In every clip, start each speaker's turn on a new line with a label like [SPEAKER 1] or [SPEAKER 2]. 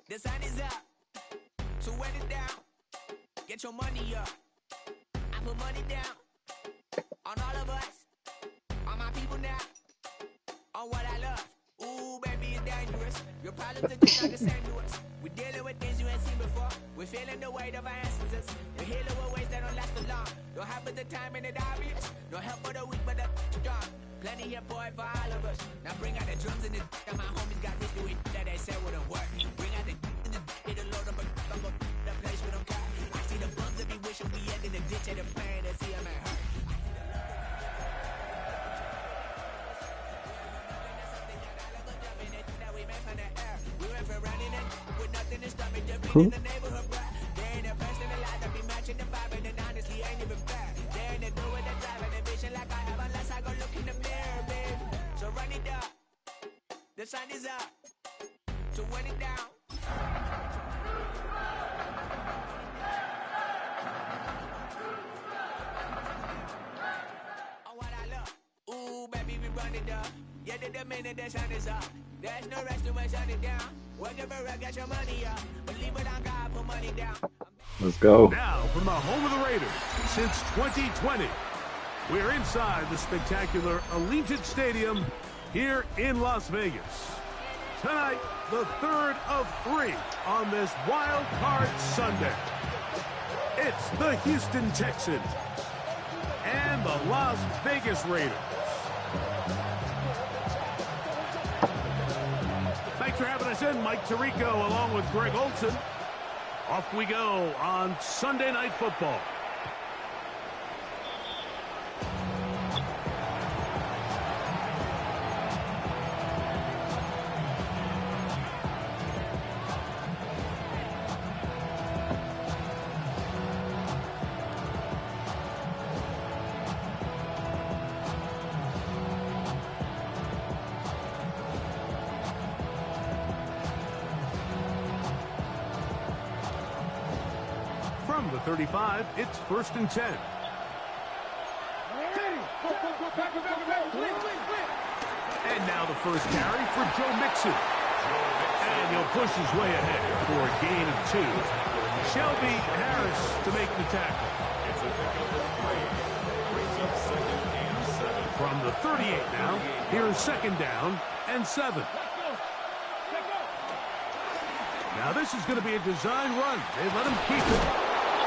[SPEAKER 1] The sun is up, so wet it down, get your money up. I put money down on all of us, on my people now, on what I love. Ooh, baby, it's dangerous. Your problems are just not the same to us. We're dealing with things you ain't seen before. We're feeling the weight of our ancestors. We're healing with ways that don't last for long. Don't have the time and it obvious. No help for the weak, but the strong. Plenty here, boy, for all of us. Now bring out the drums and the and my homies got rich doing that they said wouldn't work. Bring out the it'll load up I'm gonna the place with them car. I see the bums that be wishing we end in the ditch and the pain to see them at hurt. We went from running it with nothing to stop me, just being in the neighborhood, bruh. They ain't the best in the life that be matching the vibe, and then honestly ain't even fair. They ain't the do with the drive and the vision like I have unless I go look in the mirror, babe. So run it up, the sun is up, so run it down. Oh, what I love, ooh, baby, we run it up. Yeah, the minute the sun is up, there's no rest to my sun it down. Whatever I got your money up, believe it on God, put money down.
[SPEAKER 2] Let's go.
[SPEAKER 3] Now, from the home of the Raiders since 2020, we're inside the spectacular Allegiant Stadium here in Las Vegas. Tonight, the third of 3 on this Wild Card Sunday. It's the Houston Texans and the Las Vegas Raiders. Thanks for having us in, Mike Tirico, along with Greg Olson. Off we go on Sunday Night Football. From the 35, it's 1st and 10. And now the first carry for Joe Mixon. And he'll push his way ahead for a gain of 2. Shelby Harris to make the tackle. From the 38 now, here's second down and 7. Now this is going to be a design run. They let him keep it,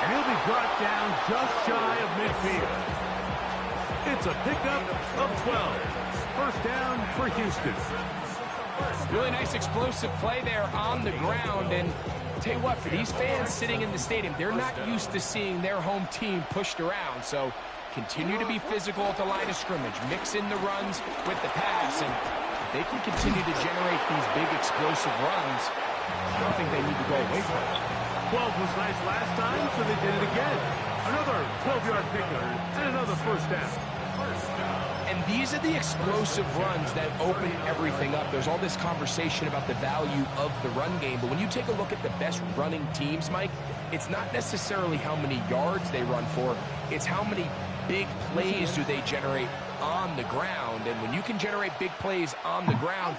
[SPEAKER 3] and he'll be brought down just shy of midfield. It's a pickup of 12. First down for Houston.
[SPEAKER 2] Really nice explosive play there on the ground. And I'll tell you what, for these fans sitting in the stadium, they're not used to seeing their home team pushed around. So continue to be physical at the line of scrimmage. Mix in the runs with the pass. And if they can continue to generate these big explosive runs, I don't think they need to go away from it.
[SPEAKER 3] 12 was nice last time, so they did it again. Another 12-yard pickup and another first down.
[SPEAKER 2] And these are the explosive runs that open everything up. There's all this conversation about the value of the run game, but when you take a look at the best running teams, Mike, it's not necessarily how many yards they run for, it's how many big plays do they generate on the ground. And when you can generate big plays on the ground,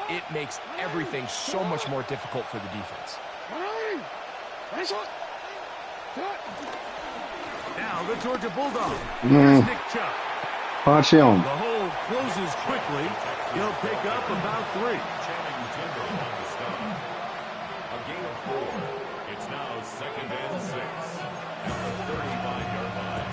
[SPEAKER 2] it makes everything so much more difficult for the defense.
[SPEAKER 3] Now the Georgia Bulldogs. Here's Nick Chubb.
[SPEAKER 4] Watch him.
[SPEAKER 3] The hole closes quickly. He'll pick up about 3.
[SPEAKER 5] A gain of 4. It's now second and 6 at the 35-yard line.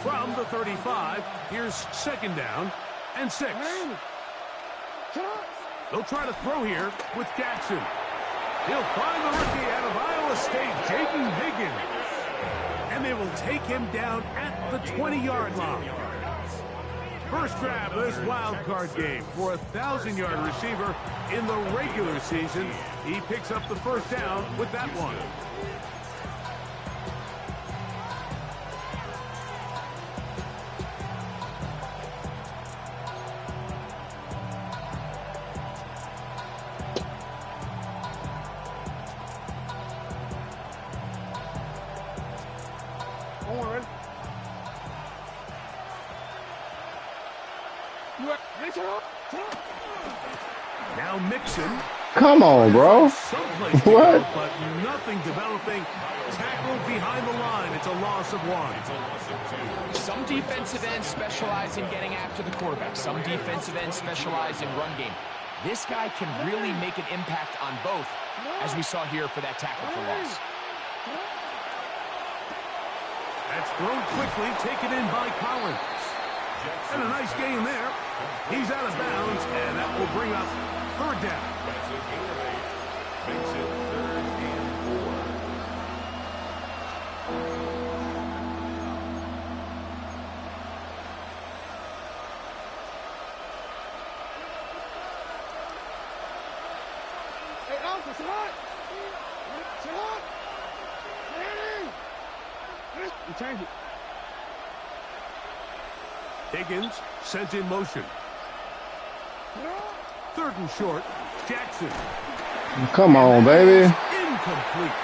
[SPEAKER 3] From the 35, here's second down and 6. They'll try to throw here with Jackson. He'll find the rookie out of Iowa State, Jaden Higgins. And they will take him down at the 20-yard line. First grab of this wild card game for a 1,000-yard receiver in the regular season. He picks up the first down with that one. Now Mixon.
[SPEAKER 4] Come on, bro. What?
[SPEAKER 3] Go, but nothing developing. Tackled behind the line. It's a loss of 1.
[SPEAKER 2] Some defensive ends specialize in getting after the quarterback. Some defensive ends specialize in run game. This guy can really make an impact on both, as we saw here for that tackle for loss.
[SPEAKER 3] That's thrown quickly, taken in by Collins. And a nice gain there. He's out of bounds, and that will bring up third down.
[SPEAKER 5] That's a gain of 8. Makes it 3rd and 4.
[SPEAKER 6] Hey, Alpha, Salat! Salat! You change it.
[SPEAKER 3] Higgins sent in motion. 3rd and short. Jackson.
[SPEAKER 4] Come on, baby.
[SPEAKER 3] Incomplete.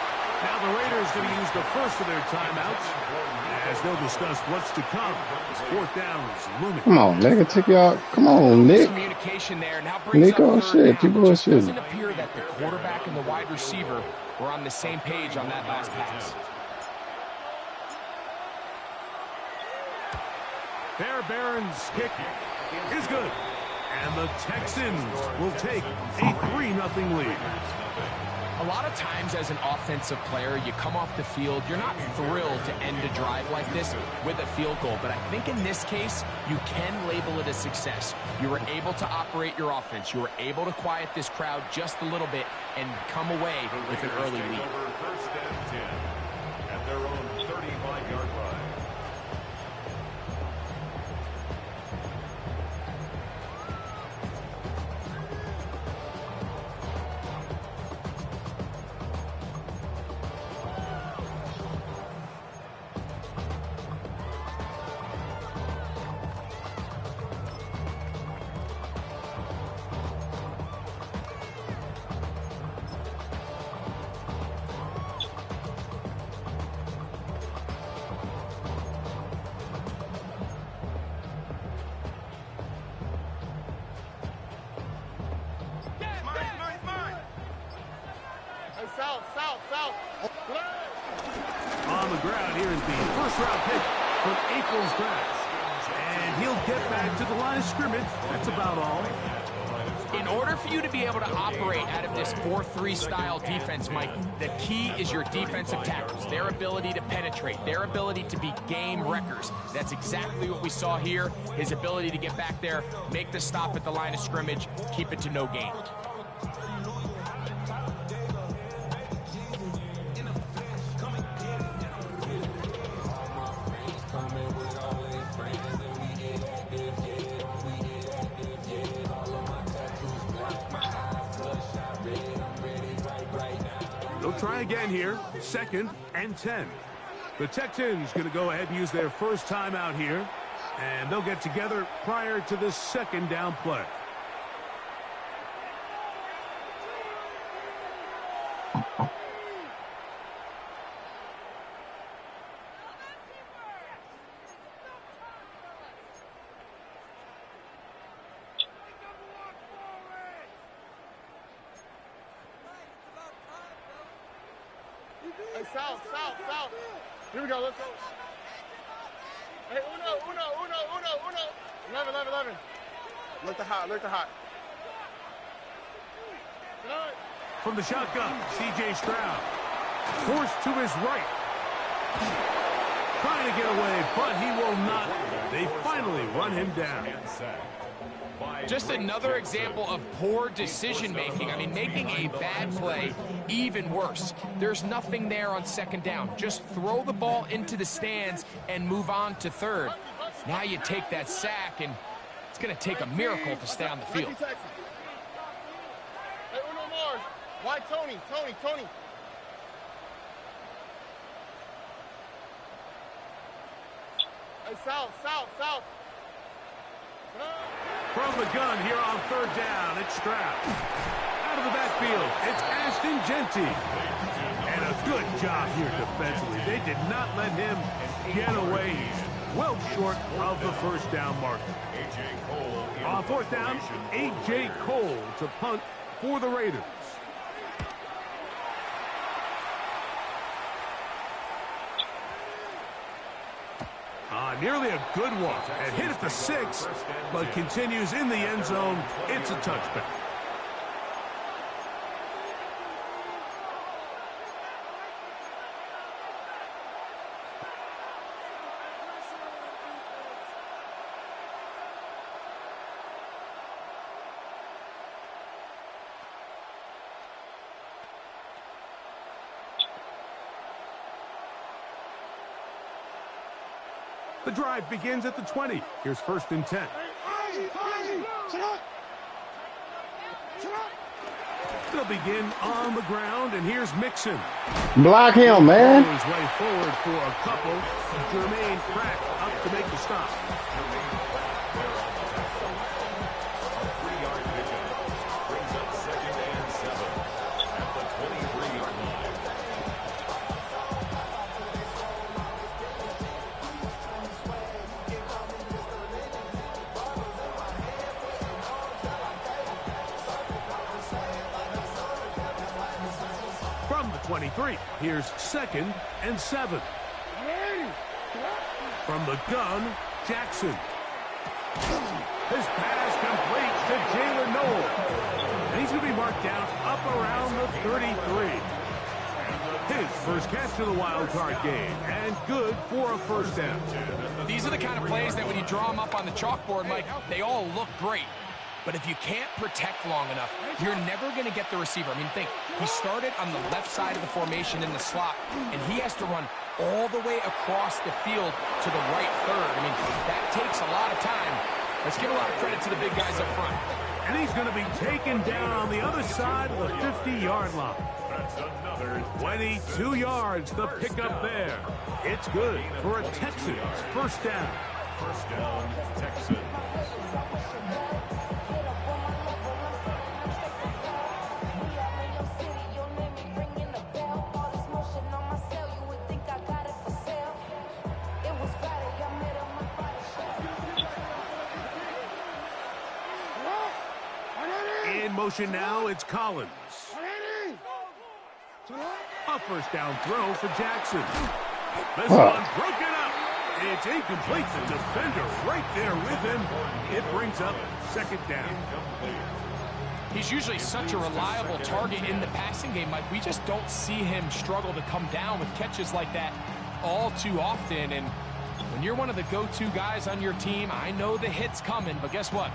[SPEAKER 3] Now the Raiders going to use the first of their timeouts as they'll discuss what's to come. This 4th down is looming.
[SPEAKER 4] Come on, nigga. Take y'all. Come on, Nick.
[SPEAKER 2] Communication there. Now brings
[SPEAKER 4] Nico,
[SPEAKER 2] up
[SPEAKER 4] shit. You
[SPEAKER 2] It
[SPEAKER 4] bullshit.
[SPEAKER 2] doesn't appear that the quarterback and the wide receiver were on the same page on that last pass.
[SPEAKER 3] Fairbairn's kick is good. And the Texans will take a 3-0 lead.
[SPEAKER 2] A lot of times as an offensive player, you come off the field, you're not thrilled to end a drive like this with a field goal. But I think in this case, you can label it a success. You were able to operate your offense. You were able to quiet this crowd just a little bit and come away with an early lead.
[SPEAKER 5] First and 10 at their own 35-yard line.
[SPEAKER 3] On the ground, here is the first-round pick from April's draft. And he'll get back to the line of scrimmage. That's about all.
[SPEAKER 2] In order for you to be able to operate out of this 4-3 style defense, Mike, the key is your defensive tackles, their ability to penetrate, their ability to be game wreckers. That's exactly what we saw here, his ability to get back there, make the stop at the line of scrimmage, keep it to no gain.
[SPEAKER 3] They'll try again here, 2nd and 10. The Texans going to go ahead and use their first timeout here, and they'll get together prior to the 2nd down play.
[SPEAKER 6] Hey, south. Here we go, let's go. Hey, uno. 11. Look the hot.
[SPEAKER 3] From the shotgun, C.J. Stroud. Forced to his right. Trying to get away, but he will not. They finally run him down.
[SPEAKER 2] Just another example of poor decision-making. I mean, making a bad play even worse. There's nothing there on 2nd down. Just throw the ball into the stands and move on to 3rd. Now you take that sack, and it's going to take a miracle to stay on the field.
[SPEAKER 6] Hey, uno more. Why Tony? Hey, south.
[SPEAKER 3] From the gun here on 3rd down, it's Stroud. Out of the backfield, it's Ashton Genty. And a good job here defensively. They did not let him get away. He's well short of the 1st down marker. On 4th down, A.J. Cole to punt for the Raiders. Nearly a good one. And hit at the 6, but continues in the end zone. It's a touchback. The drive begins at the 20. Here's 1st and 10. They'll begin on the ground, and here's Mixon.
[SPEAKER 4] Block him, man.
[SPEAKER 3] His way forward for a couple. Jermaine Pratt up to make the stop. From the 23, here's 2nd and 7. From the gun, Jackson. His pass completes to Jalen Noel. And he's going to be marked down up around the 33. His first catch of the wild card game, and good for a 1st down.
[SPEAKER 2] These are the kind of plays that when you draw them up on the chalkboard, Mike, they all look great. But if you can't protect long enough, you're never going to get the receiver. I mean, think, he started on the left side of the formation in the slot, and he has to run all the way across the field to the right 3rd. I mean, that takes a lot of time. Let's give a lot of credit to the big guys up front.
[SPEAKER 3] And he's going to be taken down on the other side of the 50-yard line.
[SPEAKER 5] That's another
[SPEAKER 3] 22 yards, the pickup there. It's good for a Texans 1st down.
[SPEAKER 5] 1st down, Texans. In
[SPEAKER 3] motion now, it's Collins. A first down throw for Jackson. This one broken up. It's incomplete. The defender right there with him. It brings up second down.
[SPEAKER 2] He's usually such a reliable target in the passing game, Mike. We just don't see him struggle to come down with catches like that all too often. And when you're one of the go-to guys on your team, I know the hit's coming, but guess what?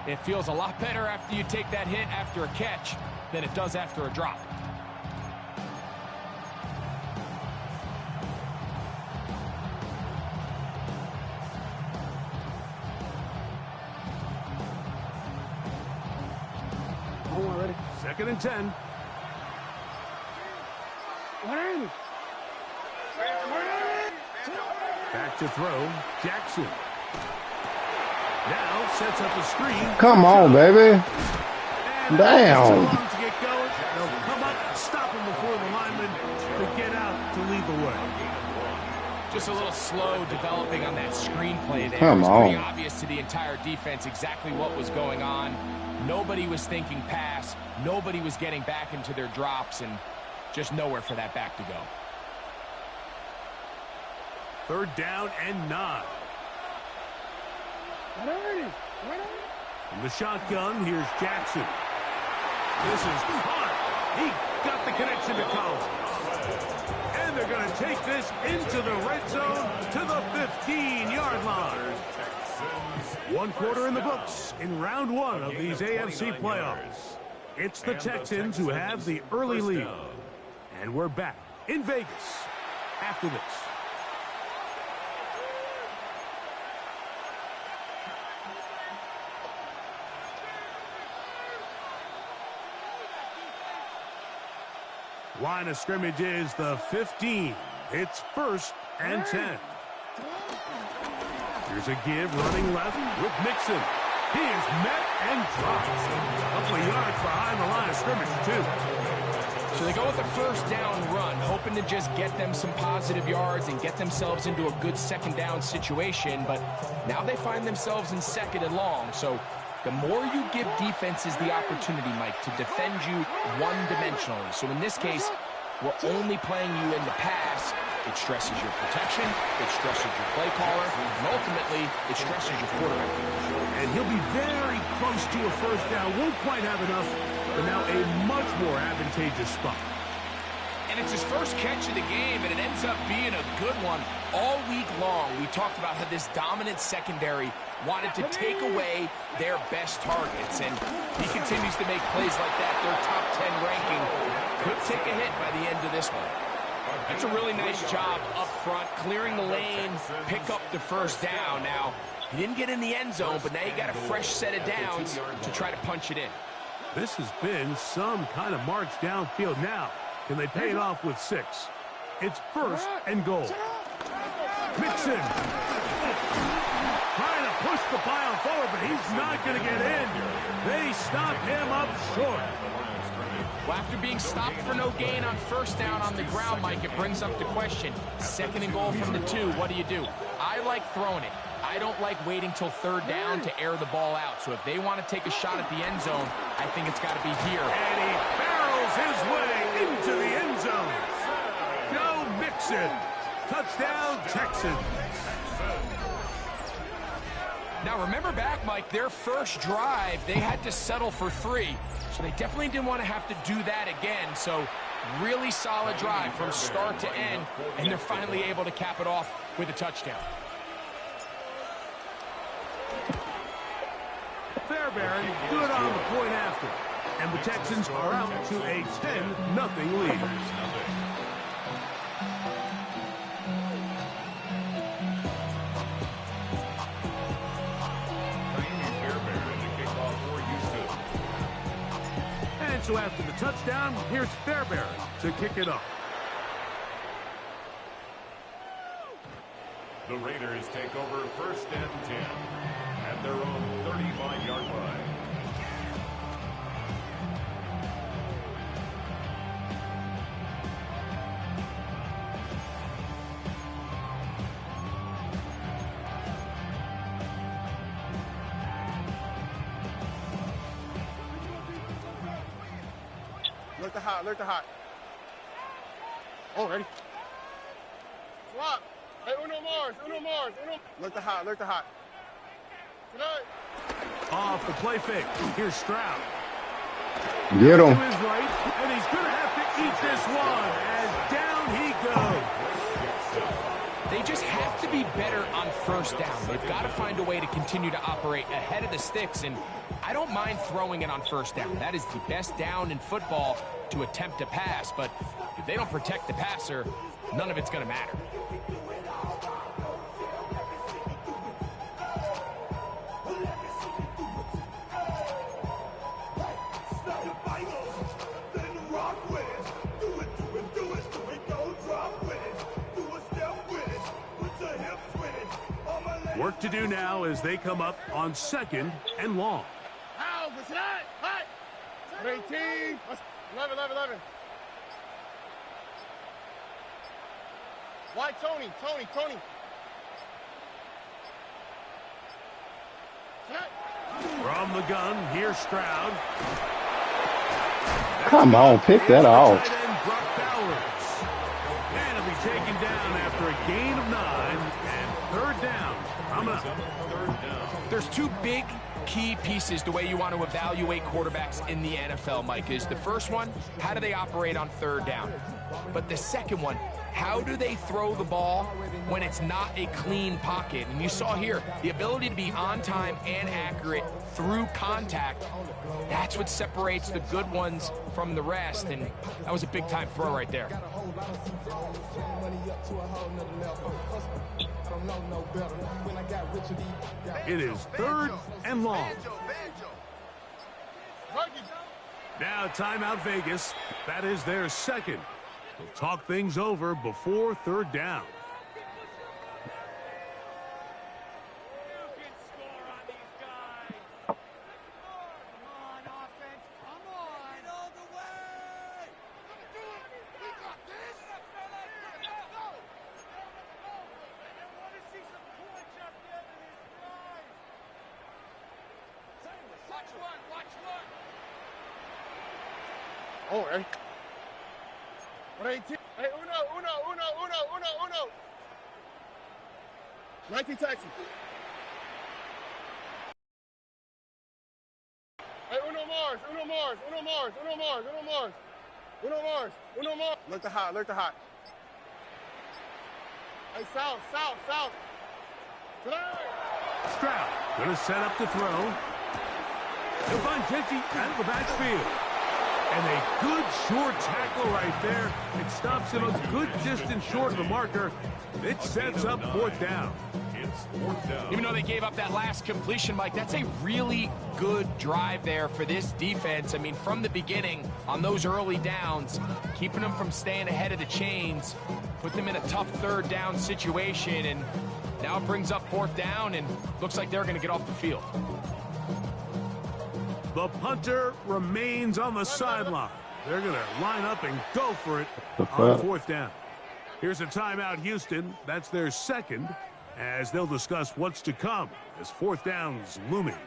[SPEAKER 2] It feels a lot better after you take that hit after a catch than it does after a drop.
[SPEAKER 3] Second and 10. Back to throw. Jackson. Now sets up a screen.
[SPEAKER 4] Come on, baby.
[SPEAKER 3] And
[SPEAKER 4] Damn.
[SPEAKER 3] too long to get going. They'll come up and stop him before the lineman to get out to lead the way.
[SPEAKER 2] Just a little slow developing on that screenplay there.
[SPEAKER 4] Come
[SPEAKER 2] It was pretty
[SPEAKER 4] on.
[SPEAKER 2] obvious to the entire defense exactly what was going on. Nobody was thinking pass. Nobody was getting back into their drops, and just nowhere for that back to go.
[SPEAKER 3] Third down and 9. From the shotgun, here's Jackson. This is caught. He got the connection to Collins. And they're going to take this into the red zone to the 15-yard line. One quarter in the books in round 1 of these AFC playoffs. It's the Texans who have the early lead. And we're back in Vegas after this. Line of scrimmage is the 15. It's first and 10. Here's a give running left with Mixon. He is met and dropped. A couple of yards behind the line of scrimmage, too.
[SPEAKER 2] So they go with the first down run, hoping to just get them some positive yards and get themselves into a good second down situation. But now they find themselves in second and long. So the more you give defenses the opportunity, Mike, to defend you one-dimensionally. So in this case, we're only playing you in the pass. It stresses your protection, it stresses your play caller, and ultimately, it stresses your quarterback.
[SPEAKER 3] And he'll be very close to a first down. Won't quite have enough, but now a much more advantageous spot.
[SPEAKER 2] And it's his first catch of the game, and it ends up being a good one. All week long, we talked about how this dominant secondary wanted to take away their best targets, and he continues to make plays like that. Their top 10 ranking could take a hit by the end of this one. That's a really nice job up front, clearing the lane, pick up the first down. Now, he didn't get in the end zone, but now you got a fresh set of downs to try to punch it in.
[SPEAKER 3] This has been some kind of march downfield now. Can they pay it off with 6? It's first and goal. Mixon trying to push the pile forward, but he's not going to get in. They stop him up short.
[SPEAKER 2] Well, after being stopped for no gain on first down on the ground, Mike, it brings up the question. Second and goal from the 2, what do? I like throwing it. I don't like waiting till third down to air the ball out. So if they want to take a shot at the end zone, I think it's got to be here.
[SPEAKER 3] And he barrels his way into the end zone. Joe Mixon. Touchdown, Texans.
[SPEAKER 2] Now, remember back, Mike, their first drive, they had to settle for 3. So they definitely didn't want to have to do that again. So really solid drive from start to end, and they're finally able to cap it off with a touchdown.
[SPEAKER 3] Fairbairn good on the point after. And the Texans are out to a 10-0 lead. And so after the touchdown, here's Fairbairn to kick it off.
[SPEAKER 5] The Raiders take over first and 10 at their own 35-yard line.
[SPEAKER 6] Look the hot, look the hot. Oh, ready? Swap. Hey, Uno Mars. Look to hot. Tonight.
[SPEAKER 3] Off the play fake. Here's Stroud.
[SPEAKER 4] Get
[SPEAKER 3] To
[SPEAKER 4] him.
[SPEAKER 3] his right, and he's going to have to eat this one as down he goes.
[SPEAKER 2] They just have to be better on first down. They've got to find a way to continue to operate ahead of the sticks, and I don't mind throwing it on first down. That is the best down in football to attempt to pass, but if they don't protect the passer, none of it's going to matter.
[SPEAKER 3] Work to do now as they come up on 2nd and long.
[SPEAKER 6] How? What's that? Hot. 18. 11. Why Tony?
[SPEAKER 3] From the gun, here's Stroud.
[SPEAKER 4] Come on, pick that off.
[SPEAKER 3] Tight end Brock Bowers. And he'll be taken down after a gain of 9 and 3rd down. Coming up.
[SPEAKER 2] There's two big key pieces the way you want to evaluate quarterbacks in the NFL, Mike, is the first one, how do they operate on 3rd down? But the second one, how do they throw the ball when it's not a clean pocket? And you saw here, the ability to be on time and accurate through contact, that's what separates the good ones from the rest, and that was a big-time throw right there.
[SPEAKER 3] It is 3rd and long. Now timeout Vegas. That is their 2nd. They'll talk things over before 3rd down.
[SPEAKER 6] Oh, ready? 18. Hey, Uno. 19 Texas. Hey, Uno Mars. Look to hot. Hey, south. Tonight.
[SPEAKER 3] Stroud gonna set up to throw. He'll find Genty out of the backfield. And a good short tackle right there. It stops him a good distance short of the marker. It sets up 4th down.
[SPEAKER 5] It's 4th down.
[SPEAKER 2] Even though they gave up that last completion, Mike, that's a really good drive there for this defense. I mean, from the beginning, on those early downs, keeping them from staying ahead of the chains, put them in a tough 3rd down situation, and now it brings up 4th down, and looks like they're going to get off the field.
[SPEAKER 3] The punter remains on the sideline. They're going to line up and go for it on 4th down. Here's a timeout, Houston. That's their 2nd, as they'll discuss what's to come as 4th down's looming.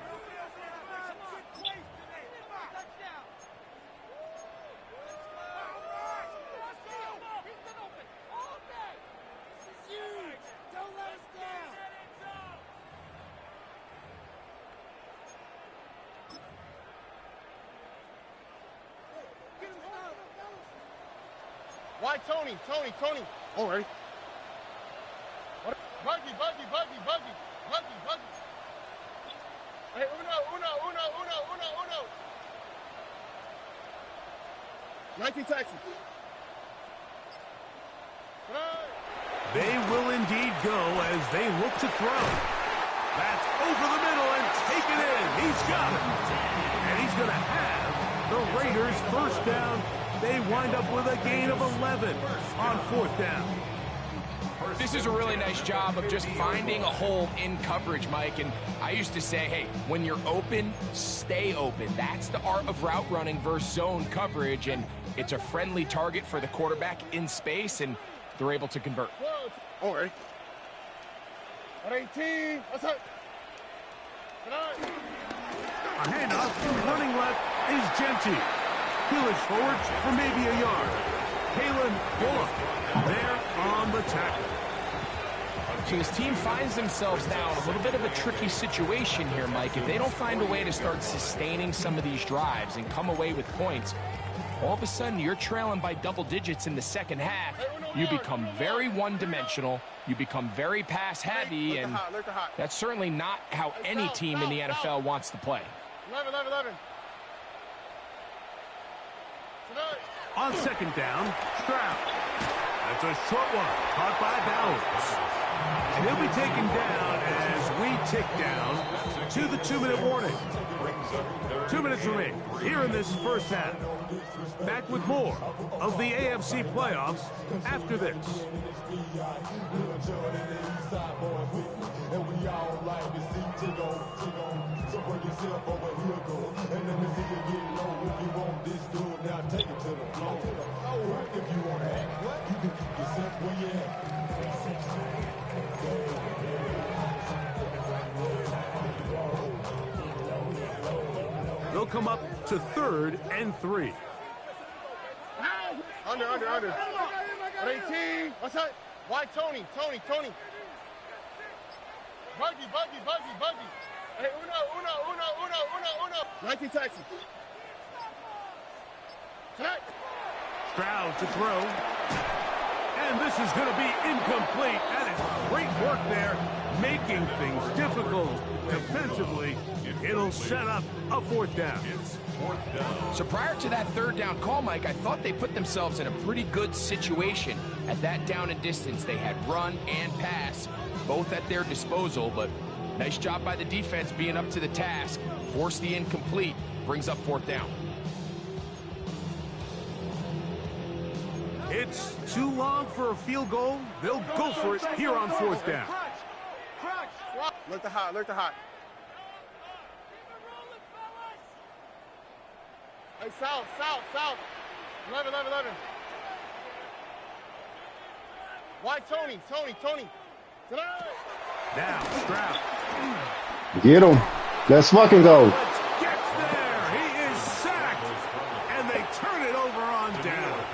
[SPEAKER 6] Why Tony? Oh, ready? Buggy. Hey, Uno. 19 Texas.
[SPEAKER 3] They will indeed go as they look to throw. That's over the middle and taken in. He's got it. And he's going to have the Raiders 1st down. They wind up with a gain of 11 on 4th down.
[SPEAKER 2] This is a really nice job of just finding a hole in coverage, Mike. And I used to say, hey, when you're open, stay open. That's the art of route running versus zone coverage. And it's a friendly target for the quarterback in space, and they're able to convert.
[SPEAKER 6] Oh, ready? 18. What's up?
[SPEAKER 3] A handoff, running left is Genty. He'll forward for maybe a yard. Bullock there on the tackle.
[SPEAKER 2] So this team finds themselves now in a little bit of a tricky situation here, Mike. If they don't find a way to start sustaining some of these drives and come away with points, all of a sudden you're trailing by double digits in the second half. You become very one-dimensional. You become very pass-heavy, and that's certainly not how any team in the NFL wants to play.
[SPEAKER 6] 11.
[SPEAKER 3] On second down, Stroud. That's a short one, caught by Bowers. And he'll be taken down as we tick down to the 2-minute warning. 2 minutes remain here in this first half. Back with more of the AFC playoffs after this. They'll come up to 3rd and 3.
[SPEAKER 6] Under. 18. What's that? Why Tony? Buggy. Hey, uno. 19 taxi.
[SPEAKER 3] Stroud to throw. And this is going to be incomplete. That is great work there, making things difficult defensively. It'll set up a 4th down.
[SPEAKER 2] So prior to that 3rd down call, Mike, I thought they put themselves in a pretty good situation at that down and distance. They had run and pass, both at their disposal, but nice job by the defense being up to the task. Force the incomplete, brings up 4th down.
[SPEAKER 3] It's too long for a field goal. They'll go for it here on 4th down.
[SPEAKER 6] Look the hot. Hey, south. 11. Why Tony?
[SPEAKER 3] Now, Stroud.
[SPEAKER 4] Get him. Let's fucking go.
[SPEAKER 3] Gets there. He is sacked. And they turn it over on down.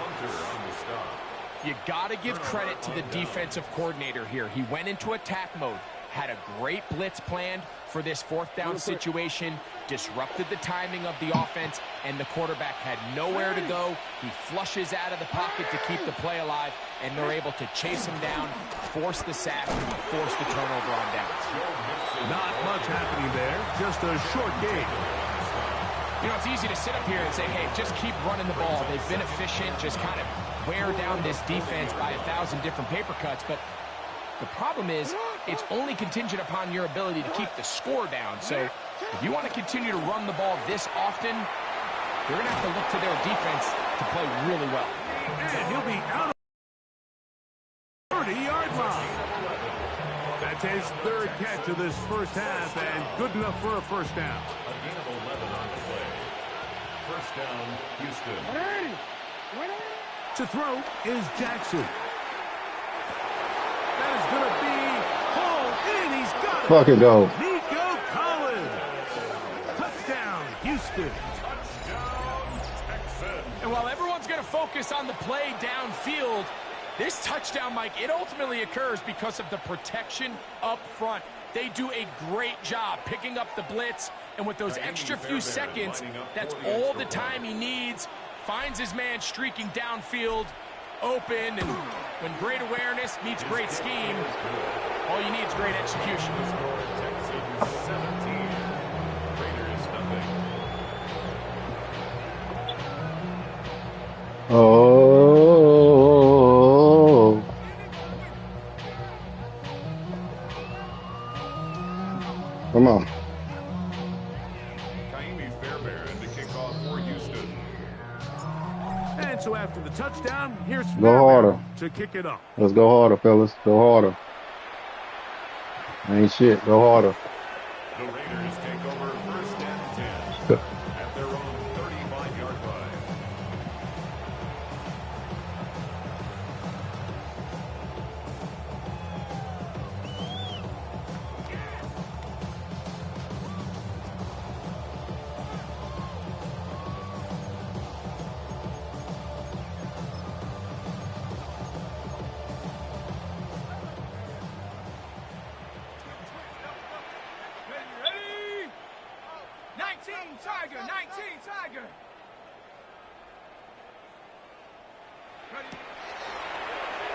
[SPEAKER 2] You got to give credit to the defensive coordinator here. He went into attack mode, had a great blitz planned for this 4th down situation, disrupted the timing of the offense, and the quarterback had nowhere to go. He flushes out of the pocket to keep the play alive, and they're able to chase him down, force the sack, force the turnover on downs.
[SPEAKER 3] Not much happening there, just a short game.
[SPEAKER 2] You know, it's easy to sit up here and say, hey, just keep running the ball. They've been efficient, just kind of wear down this defense by 1,000 different paper cuts, but the problem is it's only contingent upon your ability to keep the score down. So if you want to continue to run the ball this often, you're going to have to look to their defense to play really well.
[SPEAKER 3] And he'll be out of the 30-yard line. That's his 3rd catch of this first half, and good enough for a 1st down.
[SPEAKER 5] A gain of 11 on the play. 1st down, Houston.
[SPEAKER 3] To throw is Jackson. That is going to be hauled in. He's got it.
[SPEAKER 4] Fucking go.
[SPEAKER 3] Nico Collins. Touchdown, Houston.
[SPEAKER 5] Touchdown, Texans.
[SPEAKER 2] And while everyone's going to focus on the play downfield, this touchdown, Mike, it ultimately occurs because of the protection up front. They do a great job picking up the blitz, and with those extra few seconds, that's all the time he needs. Finds his man streaking downfield, open, and when great awareness meets great scheme, all you need is great execution.
[SPEAKER 5] Texans 17, Raiders nothing.
[SPEAKER 4] Oh. Come on.
[SPEAKER 3] And so after the touchdown, here's
[SPEAKER 4] Go harder.
[SPEAKER 3] to kick it up.
[SPEAKER 4] Let's go harder, fellas. Go harder. Ain't shit. Go harder.
[SPEAKER 5] The Raiders take over 1st and 10 at their own 35-yard line.
[SPEAKER 6] Tiger, 19, Tiger.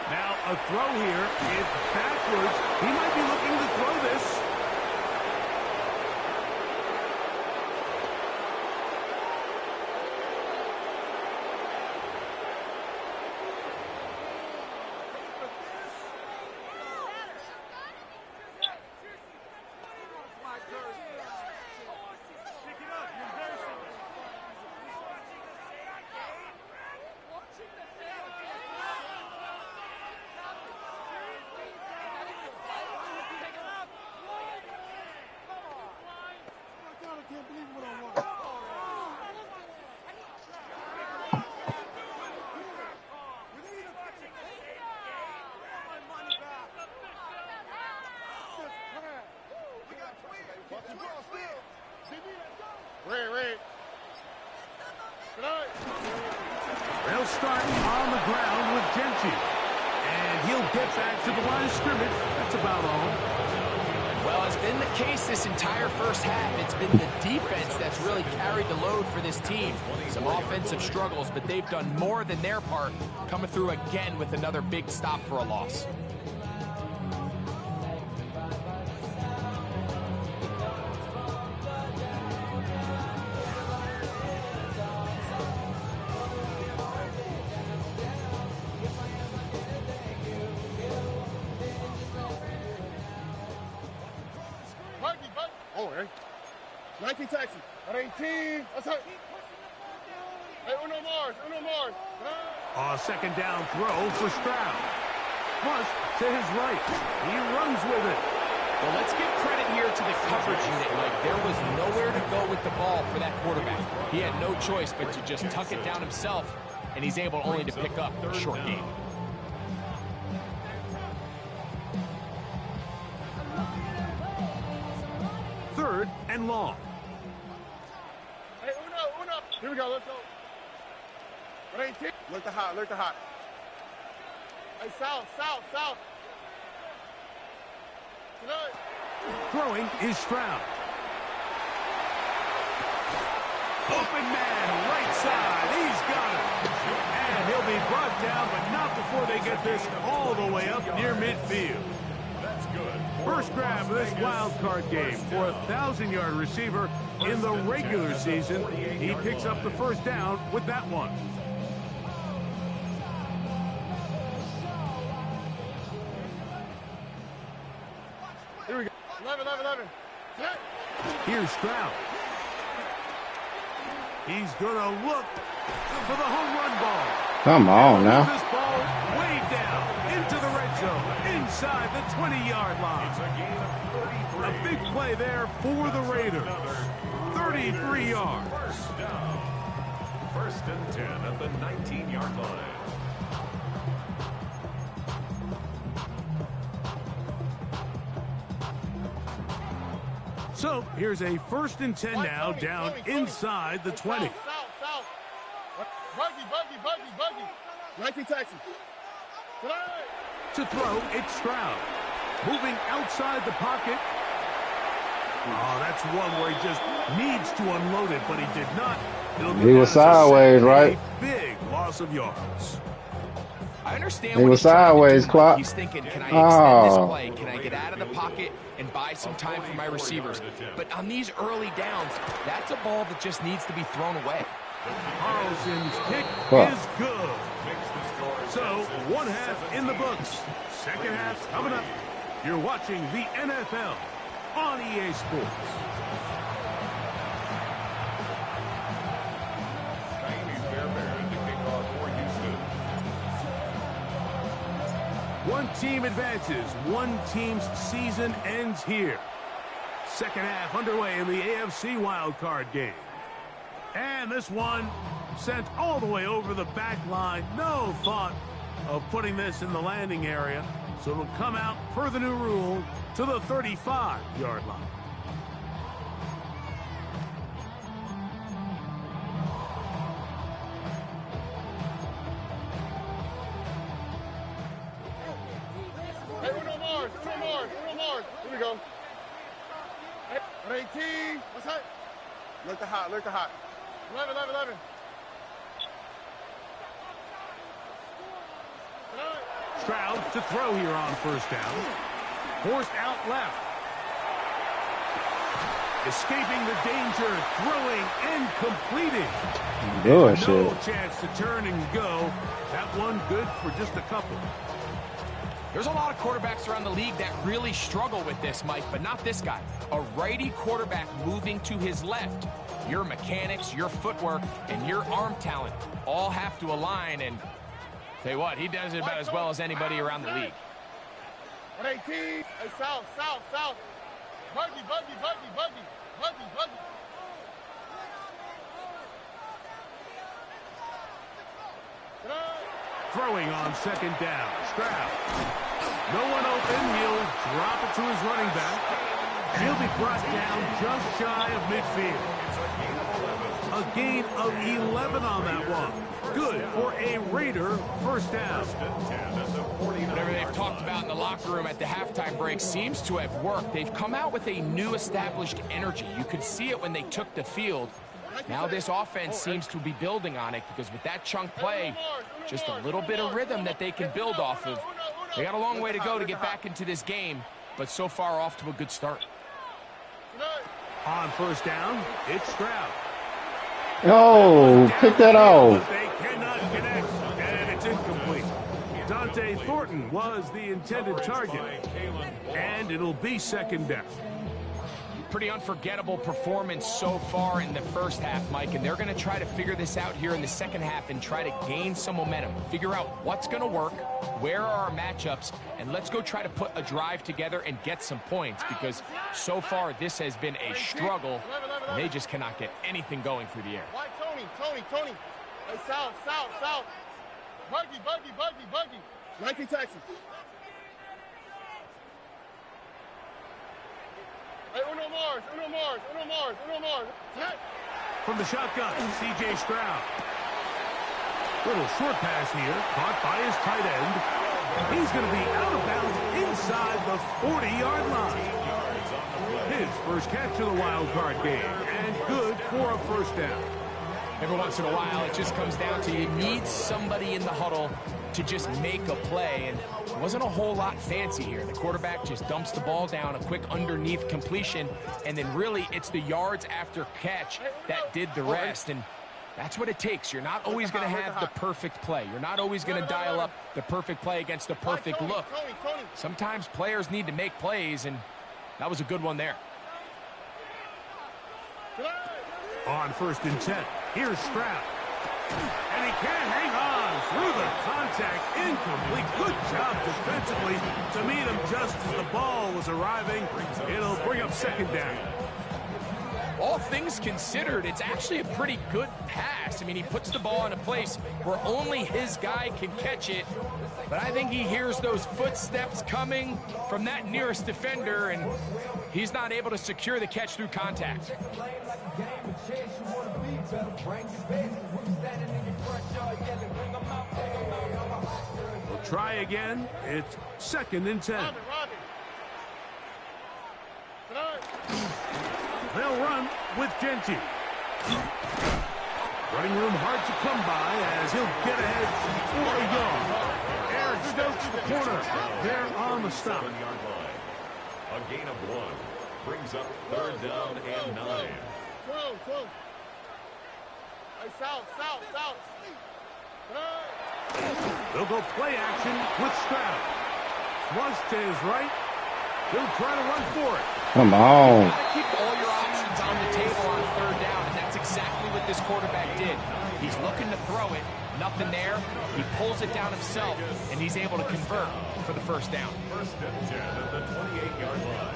[SPEAKER 3] Now a throw here. It's backwards. He might be looking to throw this. They'll start on the ground with Genchi. And he'll get back to the line of scrimmage. That's about all.
[SPEAKER 2] Well, it's been the case this entire first half. It's been the defense that's really carried the load for this team. Some offensive struggles, but they've done more than their part, coming through again with another big stop for a loss.
[SPEAKER 6] Oh, hey. 19 taxi. 18. What's up? Hey, uno Mars.
[SPEAKER 3] Second down throw for Stroud. Flush to his right. He runs with it.
[SPEAKER 2] Well, let's give credit here to the coverage unit. Like, there was nowhere to go with the ball for that quarterback. He had no choice but to just tuck it down himself, and he's able only to pick up a short gain.
[SPEAKER 3] Third and long.
[SPEAKER 6] Hey, uno. Here we go, let's go. 18. Look the hot. Hey, south. Tonight.
[SPEAKER 3] Throwing is Stroud. Open man, right side. He's got it. And he'll be brought down, but not before they get this all the way up near midfield.
[SPEAKER 5] That's good.
[SPEAKER 3] First grab of this wild card game for a 1,000-yard receiver in the regular season. He picks up the first down with that one.
[SPEAKER 6] Here we go. 11.
[SPEAKER 3] Here's Stroud. He's going to look for the home run ball.
[SPEAKER 4] Come on now.
[SPEAKER 3] This ball way down into the red zone, inside the 20-yard line.
[SPEAKER 5] It's a gain of 33.
[SPEAKER 3] A big play there for the Raiders. 33 yards.
[SPEAKER 5] First down. First and 10 at the 19-yard line.
[SPEAKER 3] So here's a first and 10 now, down inside the 20.
[SPEAKER 6] South. Buggy. 19 taxi. Tonight.
[SPEAKER 3] To throw, it's Stroud. Moving outside the pocket. Oh, that's one where he just needs to unload it, but he did not.
[SPEAKER 4] He was sideways, right?
[SPEAKER 3] A big loss of yards.
[SPEAKER 2] I understand
[SPEAKER 4] He
[SPEAKER 2] what
[SPEAKER 4] was
[SPEAKER 2] he's trying to do,
[SPEAKER 4] sideways,
[SPEAKER 2] Mike.
[SPEAKER 4] Clark.
[SPEAKER 2] He's thinking, can I extend this
[SPEAKER 4] Oh.
[SPEAKER 2] play? Can I get out of the pocket and buy some time for my receivers? But on these early downs, that's a ball that just needs to be thrown away.
[SPEAKER 3] Carlson's kick
[SPEAKER 4] Huh.
[SPEAKER 3] is good. So, one half in the books. Second half coming up. You're watching the NFL on EA Sports. One team advances. One team's season ends here. Second half underway in the AFC wildcard game. And this one sent all the way over the back line. No thought of putting this in the landing area. So it'll come out, per the new rule, to the 35-yard line.
[SPEAKER 6] Hey, uno Mars. Here we go. Hey, 18. What's that? Look the hot, look the hot. 11, 11, 11.
[SPEAKER 3] Stroud to throw here on first down. Forced out left. Escaping the danger, throwing and completing.
[SPEAKER 4] Bullshit.
[SPEAKER 3] No chance to turn and go. That one good for just a couple.
[SPEAKER 2] There's a lot of quarterbacks around the league that really struggle with this, Mike, but not this guy. A righty quarterback moving to his left. Your mechanics, your footwork, and your arm talent all have to align, and tell you what, he does it about as well as anybody around the league.
[SPEAKER 6] 118. Hey, south, south, south. Buggy, buggy, buggy, buggy. Buggy, buggy.
[SPEAKER 3] Throwing on second down. Stroud. No one open. He'll drop it to his running back. He'll be brought down just shy of midfield. A gain of 11 on that one. Good for a Raider first down.
[SPEAKER 2] Whatever they've talked about in the locker room at the halftime break seems to have worked. They've come out with a new established energy. You could see it when they took the field. Now this offense seems to be building on it because with that chunk play, just a little bit of rhythm that they can build off of. They got a long way to go to get back into this game, but so far off to a good start.
[SPEAKER 3] On first down, it's Stroud.
[SPEAKER 4] Oh, pick that off.
[SPEAKER 3] But they cannot connect, and it's incomplete. Dante Thornton was the intended target, and it'll be second down.
[SPEAKER 2] Pretty unforgettable performance so far in the first half, Mike, and they're going to try to figure this out here in the second half and try to gain some momentum, figure out what's going to work, where are our matchups, and let's go try to put a drive together and get some points because so far this has been a struggle, and they just cannot get anything going through the air.
[SPEAKER 6] Why, Tony. Hey, south, south, south. Buggy, buggy, buggy, buggy. 19 Texas. Hey, Uno Mars.
[SPEAKER 3] From the shotgun, C.J. Stroud. Little short pass here, caught by his tight end. He's going to be out of bounds inside the 40-yard line. His first catch of the wild card game, and good for a first down.
[SPEAKER 2] Every once in a while, it just comes down to you need somebody in the huddle to just make a play, and it wasn't a whole lot fancy here. The quarterback just dumps the ball down, a quick underneath completion, and then really it's the yards after catch that did the rest, and that's what it takes. You're not always going to have the perfect play. You're not always going to dial up the perfect play against the perfect look. Sometimes players need to make plays, and that was a good one there.
[SPEAKER 3] On first and 10, here's Stroud. And he can't hang on through the contact. Incomplete. Good job defensively to meet him just as the ball was arriving. It'll bring up second down.
[SPEAKER 2] All things considered, it's actually a pretty good pass. I mean, he puts the ball in a place where only his guy can catch it. But I think he hears those footsteps coming from that nearest defender, and he's not able to secure the catch through contact.
[SPEAKER 3] We'll try again. It's second and 10. They'll run with Genty. Running room hard to come by as he'll get ahead for a yard. Eric Stokes the corner. They're on the stop.
[SPEAKER 5] A gain of 1 brings up third down and 9.
[SPEAKER 6] Close. Hey, south.
[SPEAKER 3] They'll go play action with Stroud. Flush to his right. He'll try to run for it.
[SPEAKER 4] Come on.
[SPEAKER 2] You gotta keep all your options on the table on third down, and that's exactly what this quarterback did. He's looking to throw it, nothing there. He pulls it down himself, and he's able to convert for the first down.
[SPEAKER 5] First and 10 at the 28-yard line.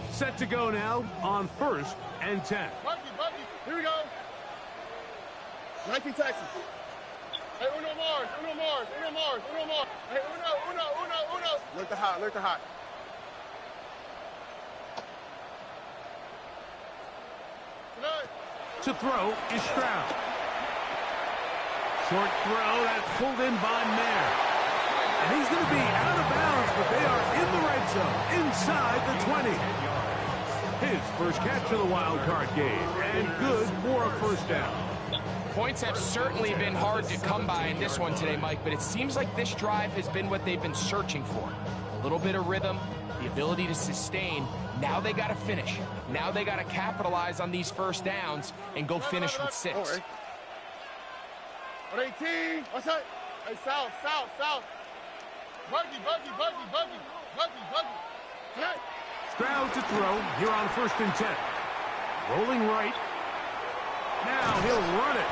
[SPEAKER 3] Set to go now on first and 10.
[SPEAKER 6] Buggy. Here we go. 19 Texas. Hey, Uno Mars. Hey, Uno. Look the hot.
[SPEAKER 3] To throw is Stroud. Short throw that's pulled in by Mayer. And he's going to be out of bounds, but they are in the red zone, inside the 20. His first catch of the wild card game, and good for a first down.
[SPEAKER 2] Points have certainly been hard to come by in this one today, Mike, but it seems like this drive has been what they've been searching for. A little bit of rhythm, the ability to sustain. Now they got to finish. Now they got to capitalize on these first downs and go finish with 6.
[SPEAKER 6] 18. What's up? Hey, south. Buggy. Hey.
[SPEAKER 3] Stroud to throw here on 1st and 10. Rolling right. Now he'll run it.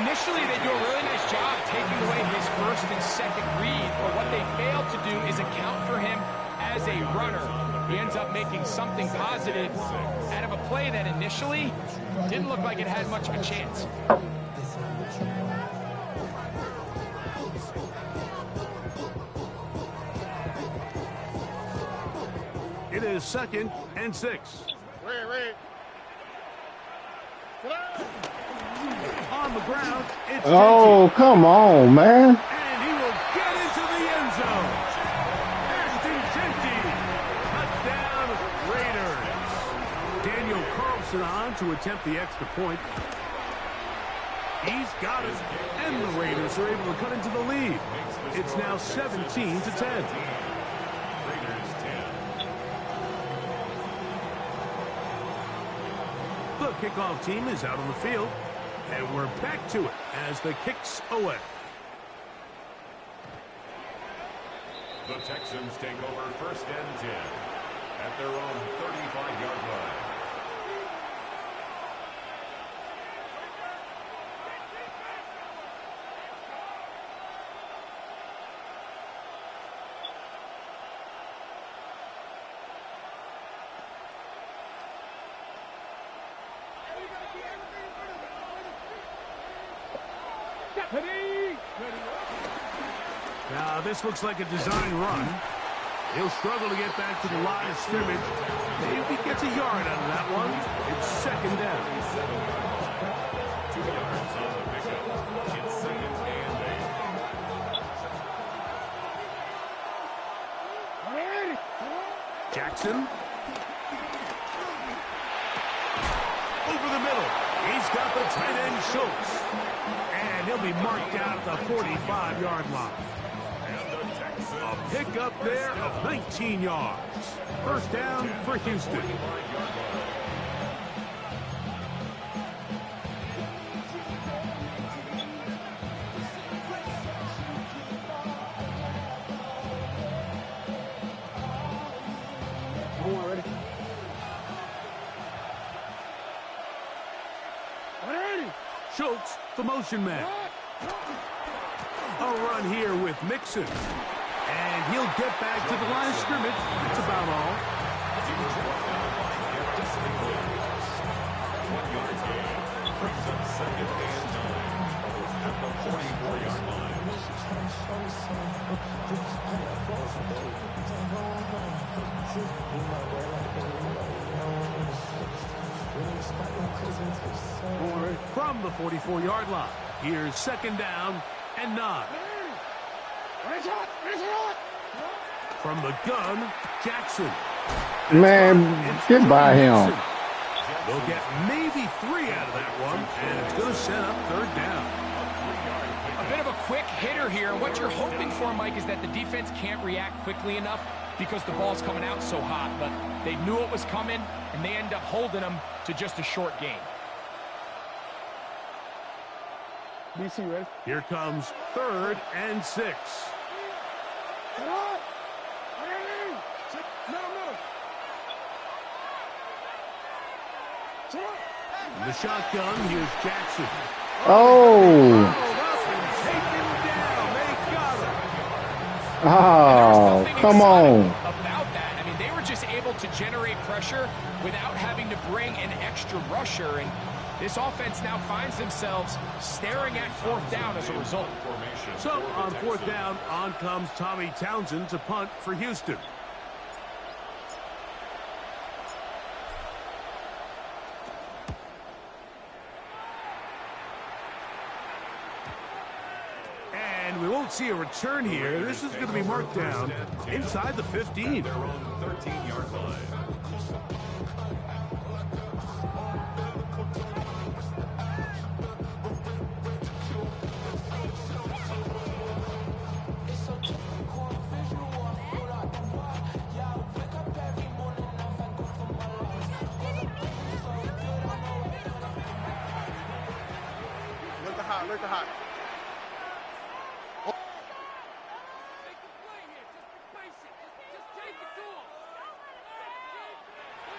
[SPEAKER 2] Initially, they do a really nice job taking away his first and second read, but what they failed to do is account for him as a runner. He ends up making something positive out of a play that initially didn't look like it had much of a chance.
[SPEAKER 3] It is 2nd and 6.
[SPEAKER 6] Red.
[SPEAKER 3] On the ground, it's
[SPEAKER 4] Oh,
[SPEAKER 3] Genty.
[SPEAKER 4] come on, man.
[SPEAKER 3] And he will get into the end zone. Ashton Genty. Touchdown, Raiders. Daniel Carlson on to attempt the extra point. He's got it. And the Raiders are able to cut into the lead. It's now 17-10. The kickoff team is out on the field, and we're back to it as the kick's away.
[SPEAKER 5] The Texans take over 1st and 10 at their own 35-yard line.
[SPEAKER 3] Now, this looks like a design run. He'll struggle to get back to the line of scrimmage. Maybe gets a yard out of that one. It's 2nd down.
[SPEAKER 5] 2 yards on the pickup. It's 2nd and 8.
[SPEAKER 3] Jackson. Over the middle. He's got the tight end Schultz. And he'll be marked out at the 45-yard line. A pickup there of 19 yards. First down for Houston. Schultz, the motion man. A run here with Mixon. And he'll get back to the line of scrimmage. That's about all.
[SPEAKER 5] 1 yard gain. Brings up 2nd and 9 at the 44-yard line.
[SPEAKER 3] From the 44-yard line, here's 2nd down and 9. From the gun, Jackson.
[SPEAKER 4] Man, get by him.
[SPEAKER 3] They'll get maybe 3 out of that one, and it's going to set up 3rd down.
[SPEAKER 2] A bit of a quick hitter here, and what you're hoping for, Mike, is that the defense can't react quickly enough because the ball's coming out so hot, but they knew it was coming, and they end up holding them to just a short gain.
[SPEAKER 6] BC, ready?
[SPEAKER 3] Here comes 3rd and 6. The shotgun, here's Jackson.
[SPEAKER 4] Oh. Oh, come on.
[SPEAKER 2] About that, I mean, they were just able to generate pressure without having to bring an extra rusher, and this offense now finds themselves staring at 4th down as a result.
[SPEAKER 3] So on 4th down, on comes Tommy Townsend to punt for Houston. And we won't don't see a return here. This is going to be marked down inside the 15.
[SPEAKER 5] Their own 13-yard line.
[SPEAKER 6] Alert the hot.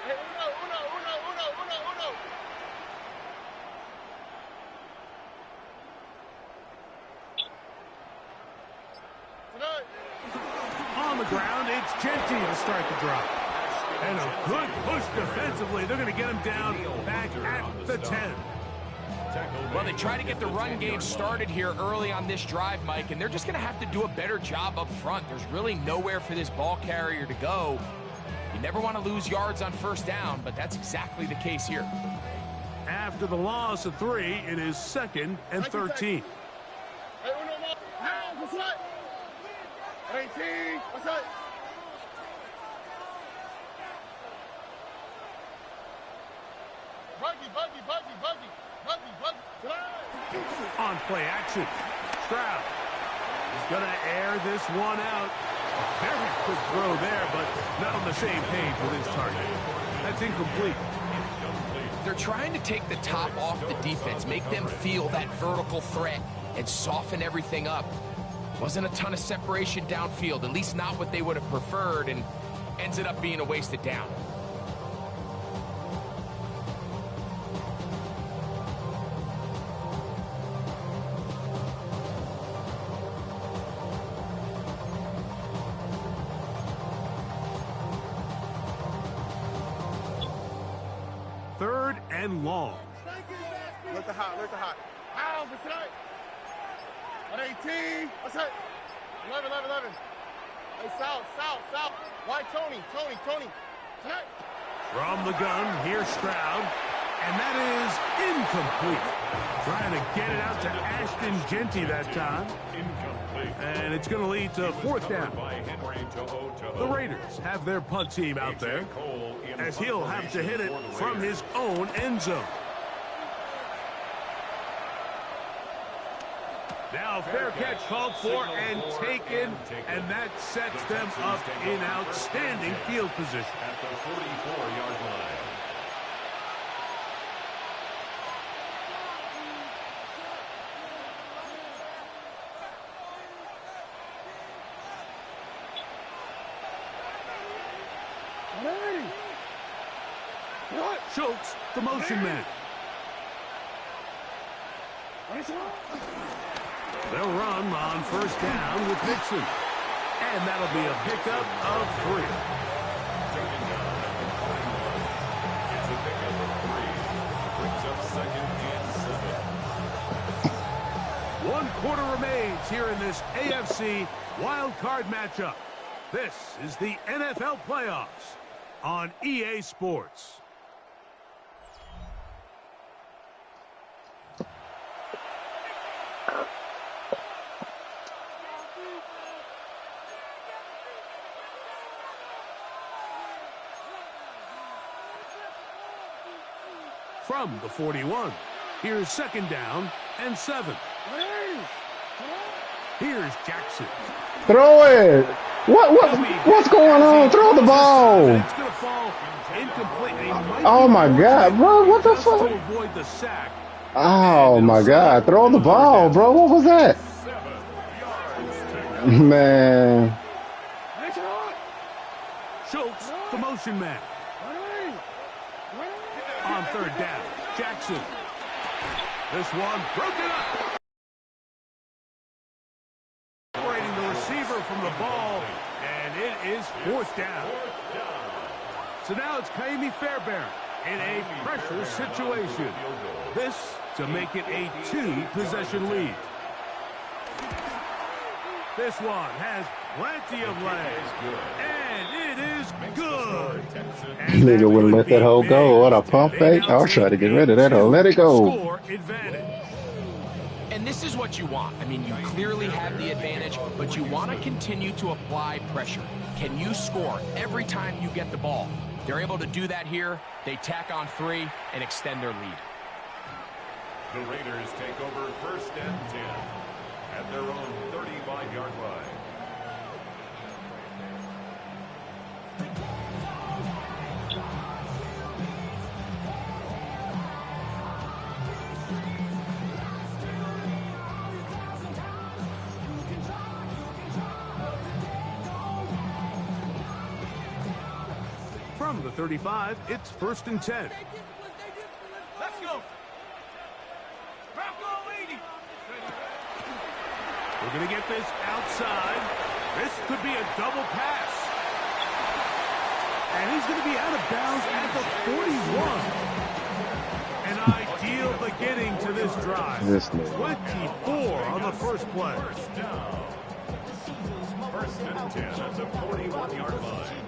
[SPEAKER 6] Hey, uno.
[SPEAKER 3] On the ground, it's Genty to start the drop. And a good push defensively. They're going to get him down back at the 10.
[SPEAKER 2] Well, they try to get the run game started here early on this drive, Mike, and they're just going to have to do a better job up front. There's really nowhere for this ball carrier to go. You never want to lose yards on first down, but that's exactly the case here.
[SPEAKER 3] After the loss of 3, it is 2nd and 13.
[SPEAKER 6] Hey, uno more. How? What's up? 18. What's up? Buggy.
[SPEAKER 3] On play action, Stroud is going to air this one out. A very quick throw there, but not on the same page with his target. That's incomplete.
[SPEAKER 2] They're trying to take the top off the defense, make them feel that vertical threat, and soften everything up. Wasn't a ton of separation downfield, at least not what they would have preferred, and ended up being a wasted down.
[SPEAKER 3] Third and long.
[SPEAKER 6] Alert the hot. How? What's up? 18. What's up? 11. Hey, south. Why Tony? Tonight.
[SPEAKER 3] From the gun, here's Stroud. And that is incomplete. Trying to get it out to Ashton Genty that time.
[SPEAKER 5] Incomplete.
[SPEAKER 3] And it's going to lead to 4th down. The Raiders have their punt team out there, as he'll have to hit it from his own end zone. Now fair catch called for and taken, and that sets them up in outstanding field position.
[SPEAKER 5] At the 44-yard line.
[SPEAKER 3] Schultz, the motion man. They'll run on first down with Nixon. And that'll be a pickup of 3.
[SPEAKER 5] It's a pickup of 3. Brings up 2nd and 7.
[SPEAKER 3] 1 quarter remains here in this AFC Wildcard matchup. This is the NFL playoffs on EA Sports. From the 41, here's 2nd down and 7. Here's Jackson.
[SPEAKER 4] Throw it. What's going on? Throw the ball.
[SPEAKER 3] It's going to fall incomplete.
[SPEAKER 4] Oh my God, bro! What the fuck?
[SPEAKER 3] To avoid the sack.
[SPEAKER 4] Oh my God! Throw the ball, bro. What was that?
[SPEAKER 5] 7 yards.
[SPEAKER 4] Man.
[SPEAKER 3] Schultz, the motion man. On 3rd down, Jackson. This one broken up. Separating the receiver from the ball, and it is 4th down. So now it's Kaimi Fairbairn in a pressure situation. This to make it a 2-possession lead. This one has plenty of legs, and it is good.
[SPEAKER 4] Nigga wouldn't let that hoe go. What a pump fake. I was trying to get rid of that hoe. Let it go.
[SPEAKER 3] Score advantage.
[SPEAKER 2] And this is what you want. I mean, you clearly have the advantage, but you want to continue to apply pressure. Can you score every time you get the ball? They're able to do that here. They tack on 3 and extend their lead.
[SPEAKER 5] The Raiders take over 1st and 10 at their own 35-yard line.
[SPEAKER 3] From the 35, it's 1st and 10.
[SPEAKER 6] Let's go.
[SPEAKER 3] We're going to get this outside. This could be a double pass. And he's going to be out of bounds at the 41. An ideal beginning to this drive. 24 on the first play.
[SPEAKER 5] First down. 1st and 10 at the 41-yard line.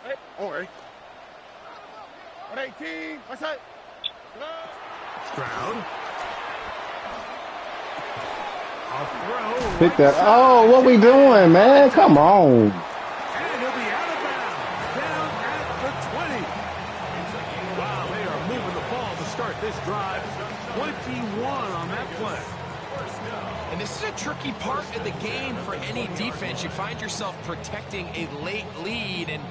[SPEAKER 6] Hey, don't worry. 118. What's that?
[SPEAKER 3] Stroud. A throw.
[SPEAKER 4] Pick that. Oh, what we doing, man? Come on.
[SPEAKER 3] And he'll be out of bounds. Down at the 20. Wow, they are moving the ball to start this drive. 21 on that play.
[SPEAKER 2] And this is a tricky part of the game for any defense. You find yourself protecting a late lead, and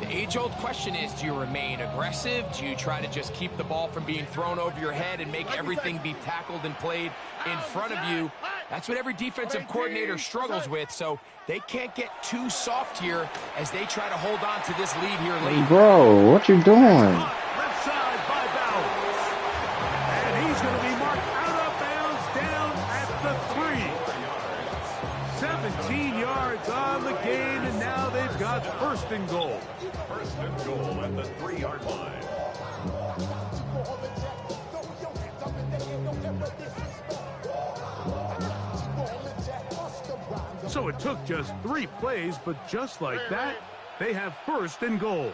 [SPEAKER 2] the age-old question is, do you remain aggressive? Do you try to just keep the ball from being thrown over your head and make everything be tackled and played in front of you? That's what every defensive coordinator struggles with, so they can't get too soft here as they try to hold on to this lead here late.
[SPEAKER 4] Bro, what you doing?
[SPEAKER 3] Left side by Bowers. And he's going to be marked out of bounds down at the 3. 17 yards on the gain, and now they've got 1st and goal.
[SPEAKER 5] 1st and goal at the 3-yard line.
[SPEAKER 3] So it took just 3 plays, but just like that, they have 1st and goal.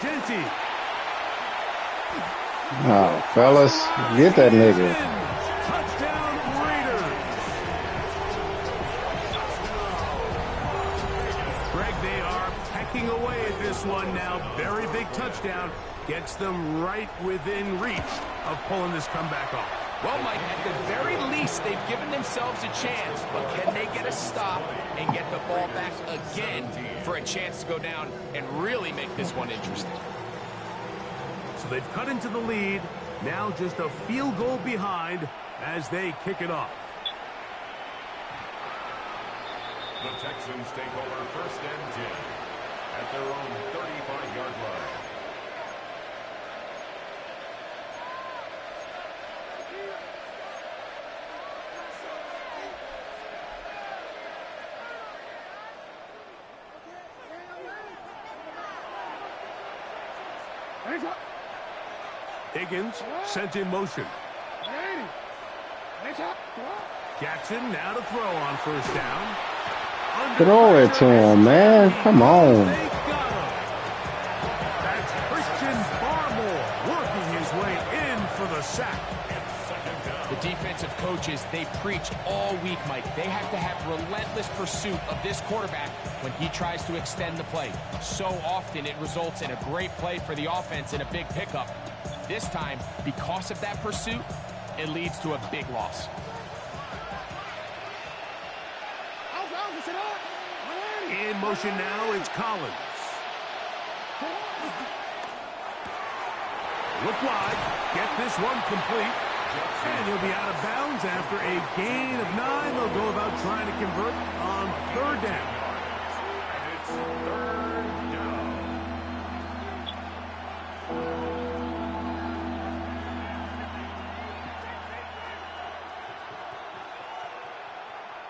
[SPEAKER 3] Genty.
[SPEAKER 4] Oh, fellas, get that nigga.
[SPEAKER 3] Touchdown Raiders. Greg, they are pecking away at this one now. Very big touchdown. Gets them right within reach of pulling this comeback off.
[SPEAKER 2] Well, Mike, at the very least, they've given themselves a chance, but can they get a stop and get the ball back again for a chance to go down and really make this one interesting?
[SPEAKER 3] So they've cut into the lead. Now just a field goal behind as they kick it off.
[SPEAKER 5] The Texans take over 1st and 10 at their own 35-yard line.
[SPEAKER 3] Higgins sent in motion. Jackson now to throw on 1st down.
[SPEAKER 4] Throw it to him, man. Come on.
[SPEAKER 3] They got him. That's Christian Barmore working his way in for the sack.
[SPEAKER 2] The defensive coaches, they preach all week, Mike. They have to have relentless pursuit of this quarterback when he tries to extend the play. So often it results in a great play for the offense and a big pickup. This time, because of that pursuit, it leads to a big loss.
[SPEAKER 3] In motion now, it's Collins. Look wide, get this one complete, and he'll be out of bounds after a gain of 9. They'll go about trying to convert on 3rd down.
[SPEAKER 5] And it's 3rd down.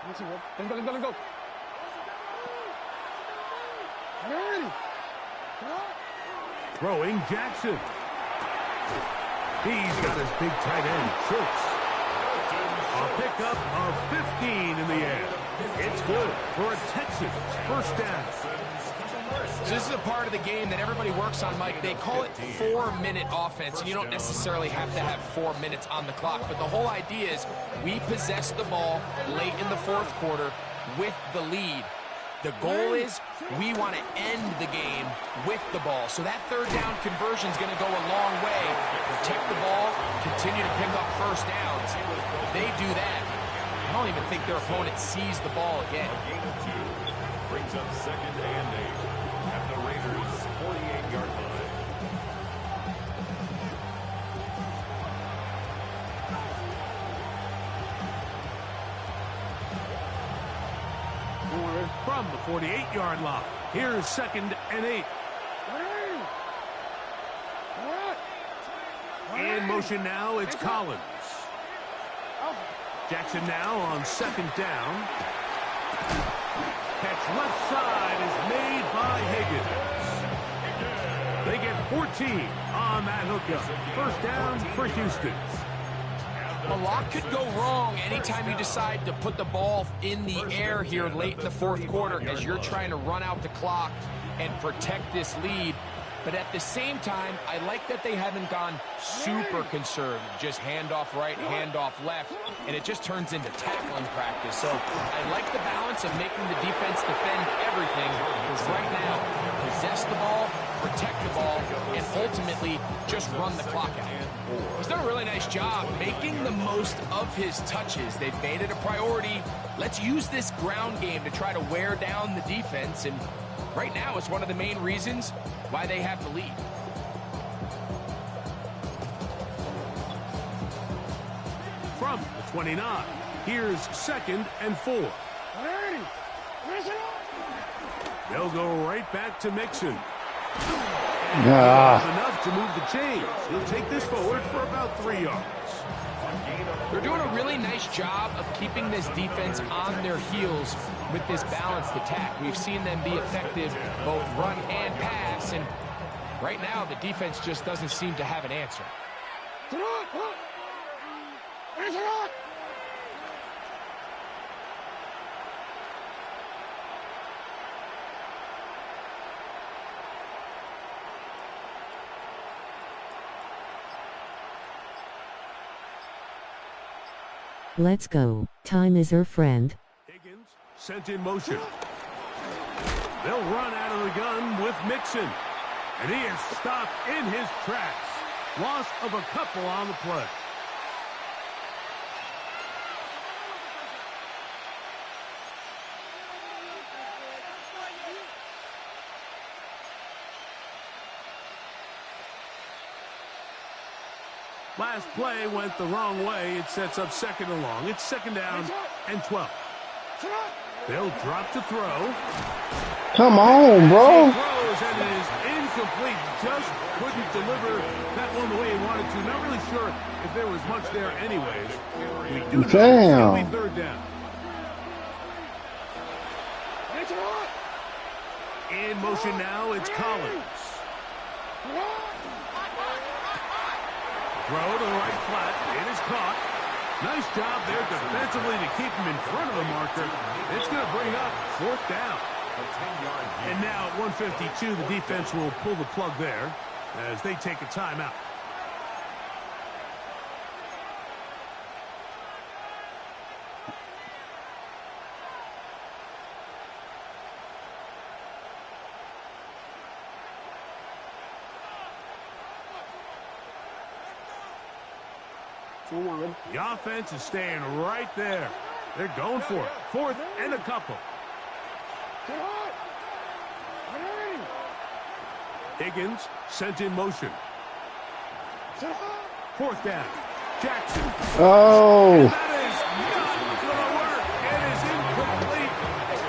[SPEAKER 6] Let's go.
[SPEAKER 3] Throwing Jackson. He's got his big tight end, Schultz. A pickup of 15 in the air. It's good for a Texans 1st down.
[SPEAKER 2] So this is a part of the game that everybody works on, Mike. They call it 4-minute offense, and you don't necessarily have to have 4 minutes on the clock. But the whole idea is we possess the ball late in the fourth quarter with the lead. The goal is we want to end the game with the ball. So that third down conversion is going to go a long way. Protect the ball, continue to pick up first downs. If they do that, I don't even think their opponent sees the ball again.
[SPEAKER 5] Gain of 2 brings up 2nd and 8 at the Raiders' 48-yard line.
[SPEAKER 3] From the 48-yard line, here's 2nd and 8. In motion now, it's Collins. Jackson now on 2nd down. Catch left side is made by Higgins. They get 14 on that hookup. First down for Houston.
[SPEAKER 2] A lot could go wrong anytime you decide to put the ball in the air here late in the fourth quarter as you're trying to run out the clock and protect this lead. But at the same time, I like that they haven't gone super conservative. Just handoff right, handoff left, and it just turns into tackling practice. So I like the balance of making the defense defend everything, because right now, possess the ball, protect the ball, and ultimately just run the clock out. He's done a really nice job making the most of his touches. They've made it a priority. Let's use this ground game to try to wear down the defense, and right now it's one of the main reasons why they have the lead.
[SPEAKER 3] From the 29, here's 2nd and 4. They'll go right back to Mixon. Enough to move the chains. He'll take this forward for about 3 yards.
[SPEAKER 2] They're doing a really nice job of keeping this defense on their heels with this balanced attack. We've seen them be effective both run and pass, and right now the defense just doesn't seem to have an answer.
[SPEAKER 7] Let's go. Time is our friend.
[SPEAKER 3] Higgins sent in motion. They'll run out of the gun with Mixon. And he is stopped in his tracks. Loss of a couple on the play. Last play went the wrong way. It sets up 2nd and long. It's 2nd down and 12. They'll drop to throw.
[SPEAKER 4] Come on, bro.
[SPEAKER 3] He throws, and it is incomplete. Just couldn't deliver that one the way he wanted to. Not really sure if there was much there anyways. We do know it's 3rd down. In motion now, it's Collins. Throw to the right flat. It is caught. Nice job there defensively to keep him in front of the marker. It's going to bring up 4th down. And now at 1:52, the defense will pull the plug there as they take a timeout. The offense is staying right there. They're going for it. 4th and a couple. Higgins sent in motion. 4th down. Jackson.
[SPEAKER 4] Oh.
[SPEAKER 3] And that is not going to work. It is incomplete.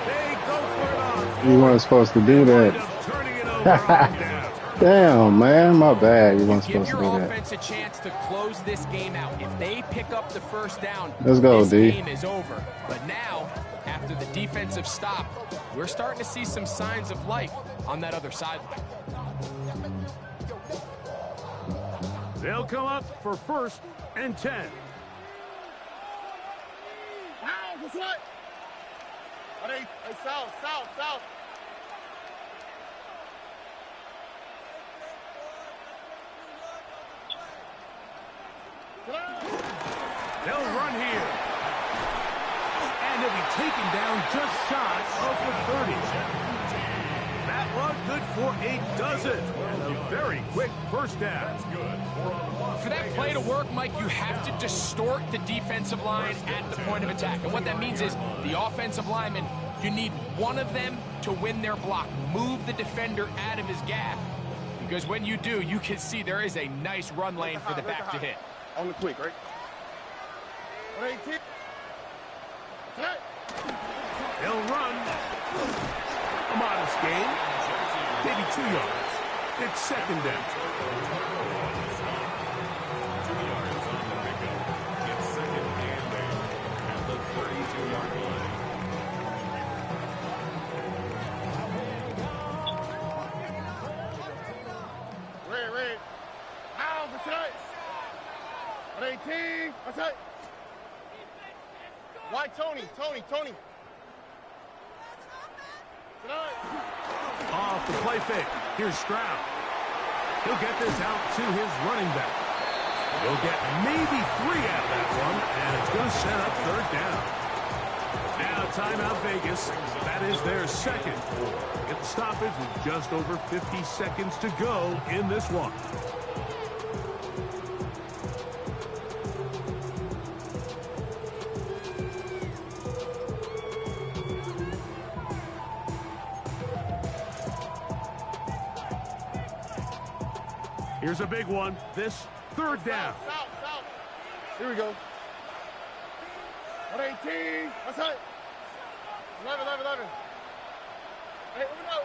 [SPEAKER 3] They go for it on.
[SPEAKER 4] You weren't supposed to do that.
[SPEAKER 3] Turning it over on down.
[SPEAKER 4] Damn, man. My bad. You weren't
[SPEAKER 2] Give
[SPEAKER 4] supposed to do
[SPEAKER 2] your
[SPEAKER 4] that.
[SPEAKER 2] offense a chance to close this game out. If they pick up the first down,
[SPEAKER 4] Let's go,
[SPEAKER 2] this
[SPEAKER 4] D.
[SPEAKER 2] game is over. But now, after the defensive stop, we're starting to see some signs of life on that other sideline.
[SPEAKER 3] They'll come up for 1st and 10.
[SPEAKER 6] South.
[SPEAKER 3] They'll run here. And they'll be taken down just shy of the 30. That one good for a dozen. And a very quick first down.
[SPEAKER 2] For that play to work, Mike, you have to distort the defensive line at the point of attack. And what that means is the offensive lineman, you need one of them to win their block. Move the defender out of his gap. Because when you do, you can see there is a nice run lane for the back to hit.
[SPEAKER 6] On the quick, right? 118.
[SPEAKER 3] They'll run. A modest gain. Maybe 2 yards. It's second down.
[SPEAKER 5] 2 yards on the pickup. It's second and 8 at the 32-yard line.
[SPEAKER 6] Red. Out for tonight. 118. What's that? White Tony. Tonight.
[SPEAKER 3] Off the play fake. Here's Stroud. He'll get this out to his running back. He'll get maybe 3 out of that one, and it's going to set up third down. Now timeout Vegas. That is their second. Get the stoppage with just over 50 seconds to go in this one. Here's a big one. This third down.
[SPEAKER 6] South. Here we go. 118. What's that? 11. Hey, uno.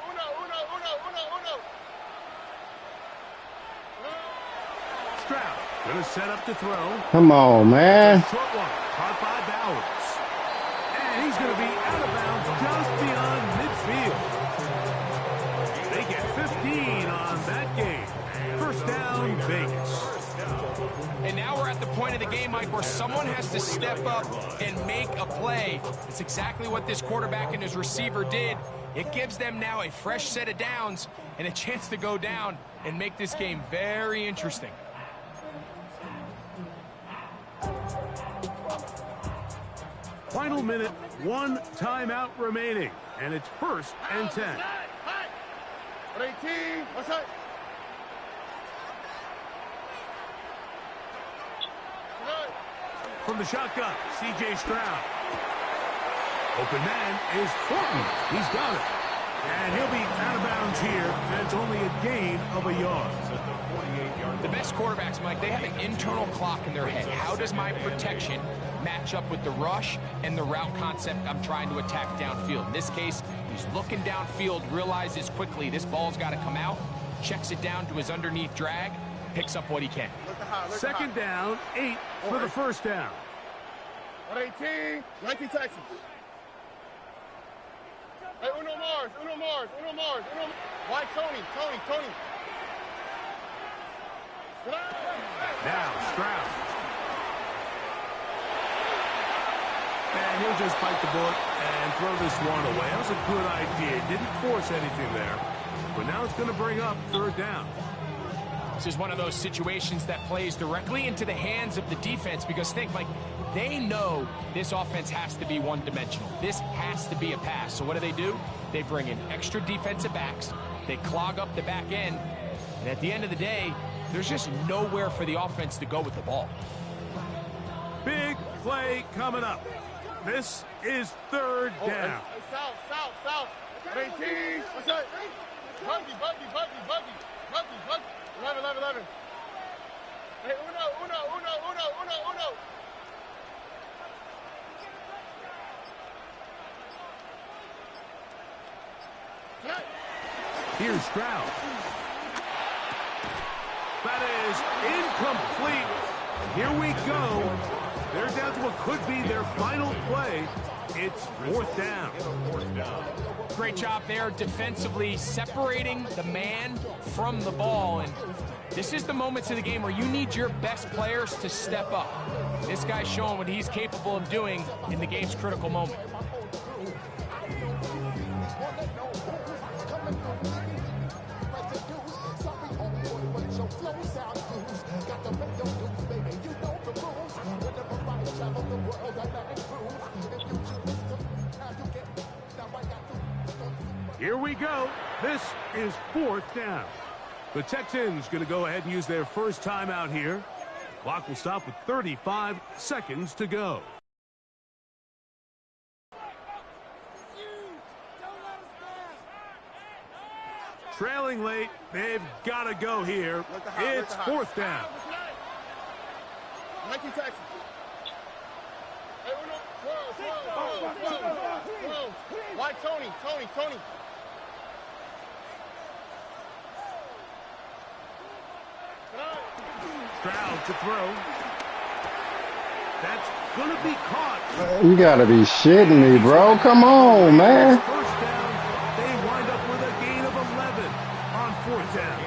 [SPEAKER 3] Stroud going to set up to throw.
[SPEAKER 4] Come on, man.
[SPEAKER 3] Short one. Caught by Bowers. And he's going to be out of bounds just beyond midfield. They get 15 on that game. First down, Vegas.
[SPEAKER 2] And now we're at the point of the game, Mike, where someone has to step up and make a play. It's exactly what this quarterback and his receiver did. It gives them now a fresh set of downs and a chance to go down and make this game very interesting.
[SPEAKER 3] Final minute, 1 timeout remaining, and it's 1st and 10.
[SPEAKER 6] 118. What's that?
[SPEAKER 3] From the shotgun, C.J. Stroud. Open man is Fortin. He's got it. And he'll be out of bounds here, and it's only a gain of a yard.
[SPEAKER 2] The best quarterbacks, Mike, they have an internal clock in their head. How does my protection match up with the rush and the route concept I'm trying to attack downfield? In this case, he's looking downfield, realizes quickly this ball's got to come out, checks it down to his underneath drag, picks up what he can.
[SPEAKER 3] Second down, 8 for the first down.
[SPEAKER 6] 118. 19 Texas. Hey, Uno Mars. White Tony.
[SPEAKER 3] Now Stroud. And he'll just bite the bullet and throw this one away. That was a good idea. Didn't force anything there. But now it's going to bring up third down.
[SPEAKER 2] This is one of those situations that plays directly into the hands of the defense because think, Mike, they know this offense has to be one-dimensional. This has to be a pass. So what do? They bring in extra defensive backs. They clog up the back end. And at the end of the day, there's just nowhere for the offense to go with the ball.
[SPEAKER 3] Big play coming up. This is third down.
[SPEAKER 6] South. 18. What's that? Buggy. 11. Hey, uno.
[SPEAKER 3] Here's Stroud. That is incomplete. Here we go. They're down to what could be their final play. It's fourth down.
[SPEAKER 2] Great job there defensively separating the man from the ball. And this is the moments of the game where you need your best players to step up. This guy's showing what he's capable of doing in the game's critical moment.
[SPEAKER 3] Here we go. This is 4th down. The Texans going to go ahead and use their first timeout here. Clock will stop with 35 seconds to go. Trailing late, they've got to go here. It's 4th down.
[SPEAKER 6] 19 Texans. Hey, whoa. Why Tony?
[SPEAKER 3] Stroud to throw. That's going to be caught.
[SPEAKER 4] You got to be shitting me, bro. Come on, man.
[SPEAKER 3] First down, they wind up with a gain of 11 on 4th down.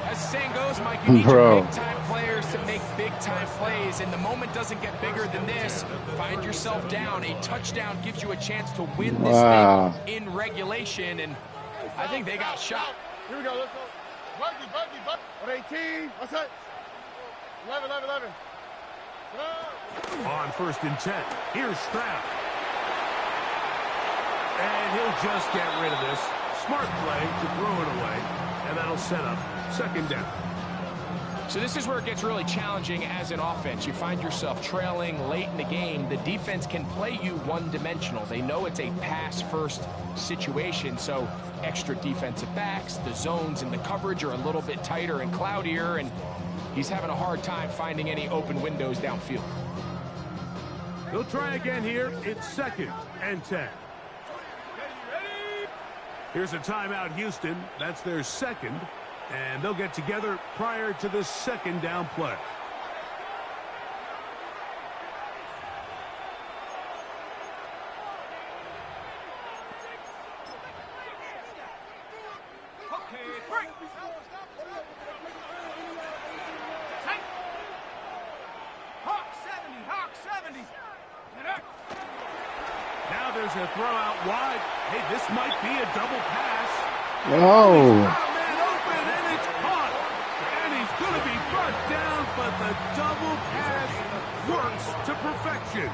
[SPEAKER 2] As the saying goes, Mike, you need your big-time players to make big-time plays, and the moment doesn't get bigger than this. Find yourself down. A touchdown gives you a chance to win this thing in regulation, and I think they got shot.
[SPEAKER 6] Here we go, let's go. Buggy. On 18, what's that? 11.
[SPEAKER 3] On 1st and 10, here's Stroud. And he'll just get rid of this. Smart play to throw it away, and that'll set up 2nd down.
[SPEAKER 2] So this is where it gets really challenging as an offense. You find yourself trailing late in the game. The defense can play you one-dimensional. They know it's a pass-first situation, so extra defensive backs, the zones and the coverage are a little bit tighter and cloudier, and he's having a hard time finding any open windows downfield.
[SPEAKER 3] They'll try again here. It's 2nd and 10. Here's a timeout, Houston. That's their 2nd. And they'll get together prior to the 2nd down play. Now there's a throw out wide. Hey, this might be a double pass.
[SPEAKER 4] Oh.
[SPEAKER 3] Going to be brought down, but the double pass works to perfection.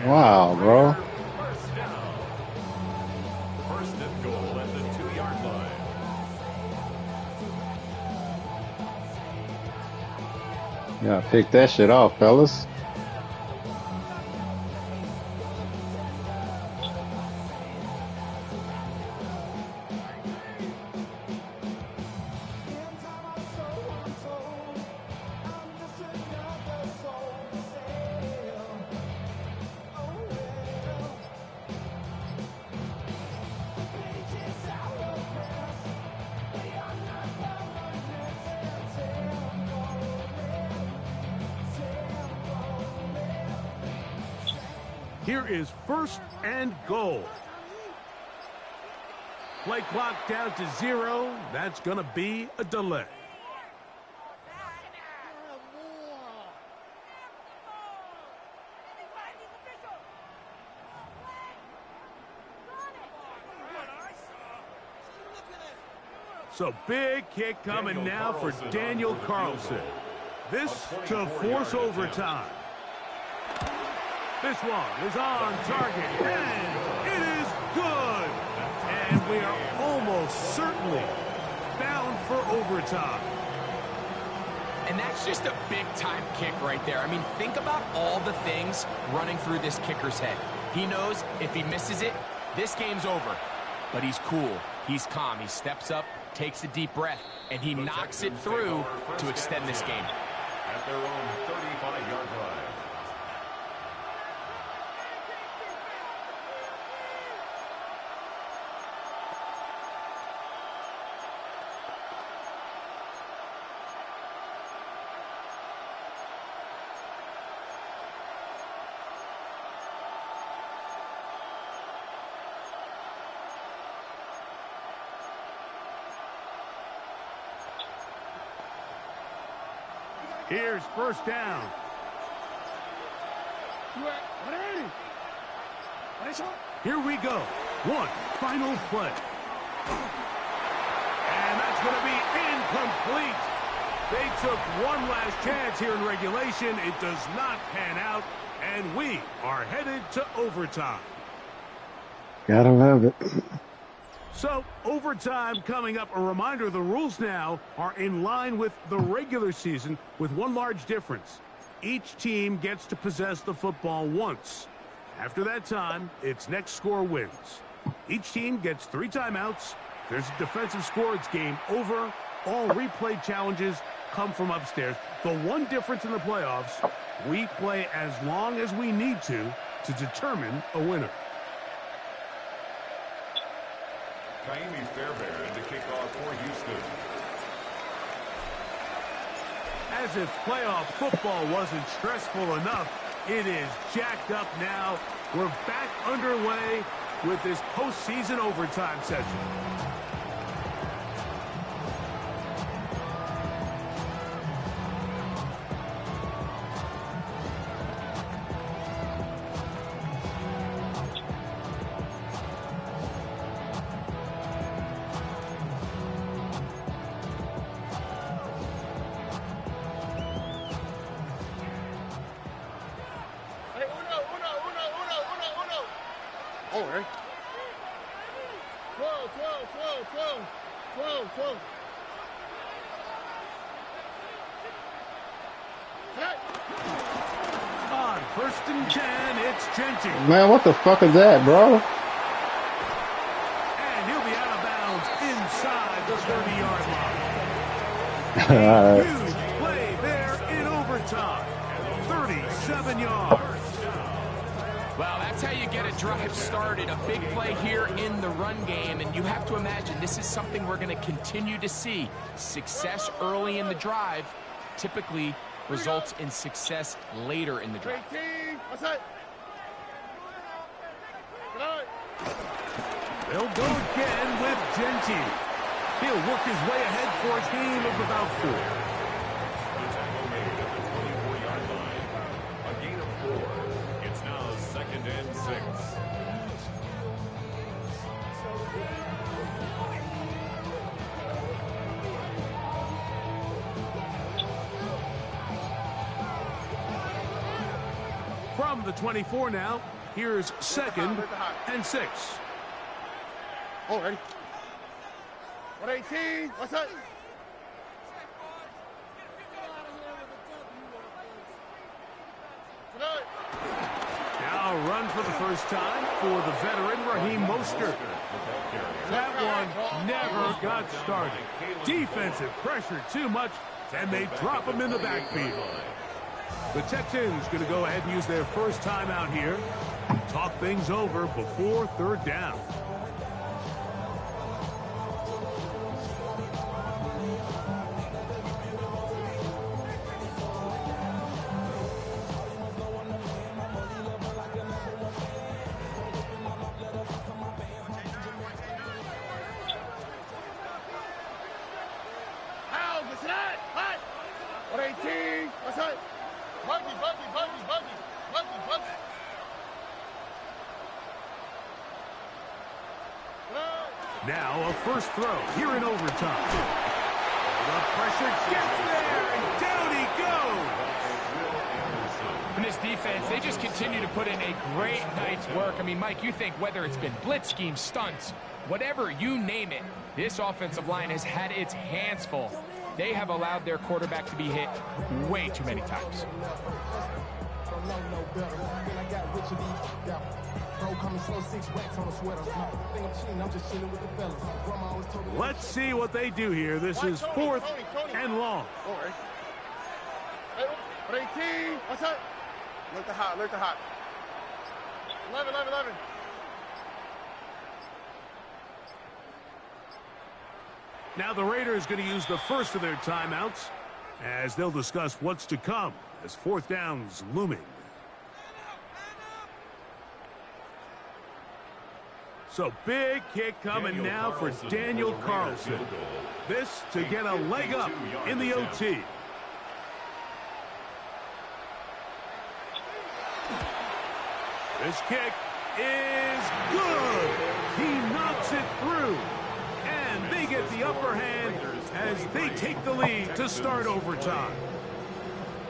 [SPEAKER 4] Wow, bro.
[SPEAKER 5] First down. 1st and goal at the 2-yard line.
[SPEAKER 4] Yeah, pick that shit off, fellas.
[SPEAKER 3] Here is 1st and goal. Play clock down to 0. That's going to be a delay. So big kick coming now for Daniel Carlson. This to force overtime. This one is on target, and it is good. And we are almost certainly bound for overtime.
[SPEAKER 2] And that's just a big-time kick right there. I mean, think about all the things running through this kicker's head. He knows if he misses it, this game's over. But he's cool. He's calm. He steps up, takes a deep breath, and he knocks it through to extend this game.
[SPEAKER 5] At their own 35-yard line.
[SPEAKER 3] Here's 1st down. Here we go. One final play. And that's going to be incomplete. They took one last chance here in regulation. It does not pan out, and we are headed to overtime.
[SPEAKER 4] Gotta love it.
[SPEAKER 3] So, overtime coming up. A reminder, the rules now are in line with the regular season with one large difference. Each team gets to possess the football once. After that time, its next score wins. Each team gets 3 timeouts. If there's a defensive score, it's game over. All replay challenges come from upstairs. The one difference in the playoffs, we play as long as we need to determine a winner.
[SPEAKER 5] Kaimi Fairbairn to kick off for Houston.
[SPEAKER 3] As if playoff football wasn't stressful enough, it is jacked up now. We're back underway with this postseason overtime session.
[SPEAKER 6] Oh, right. 12.
[SPEAKER 3] On 1st and 10, it's Genty.
[SPEAKER 4] Man, what the fuck is that, bro?
[SPEAKER 3] And he'll be out of bounds inside the 30-yard line.
[SPEAKER 4] All right.
[SPEAKER 3] Huge play there in overtime. 37 yards.
[SPEAKER 2] Well, that's how you get a drive started. A big play here in the run game, and you have to imagine this is something we're going to continue to see. Success early in the drive typically results in success later in the drive.
[SPEAKER 6] 18. What's that?
[SPEAKER 3] They'll go again with Genty. He'll work his way ahead for a gain of about 4.
[SPEAKER 5] The tackle made at the 24-yard line. A gain of 4. It's now 2nd and 6.
[SPEAKER 3] From the 24 now, here's 2nd and 6.
[SPEAKER 6] Oh, ready. 118. What's that?
[SPEAKER 3] Now a run for the first time for the veteran Raheem Mostert. That one never got started. Defensive pressure too much, and they drop him in the backfield. The Texans going to go ahead and use their first timeout here. Talk things over before 3rd down.
[SPEAKER 6] What's that? What? 118. What's that? Buggy.
[SPEAKER 3] Now a first throw here in overtime. The pressure gets there, and down he goes.
[SPEAKER 2] And this defense, they just continue to put in a great night's work. I mean, Mike, you think whether it's been blitz schemes, stunts, whatever you name it, this offensive line has had its hands full. They have allowed their quarterback to be hit way too many times.
[SPEAKER 3] Let's see what they do here. This is 4th and long.
[SPEAKER 6] Oh, right. 118. What's that? Look the hot. 11.
[SPEAKER 3] Now the Raiders going to use the first of their timeouts as they'll discuss what's to come as 4th down's looming. So big kick coming now for Daniel Carlson. This to get a leg up in the OT. This kick is good. He knocks it through. And they get the upper hand as they take the lead to start overtime.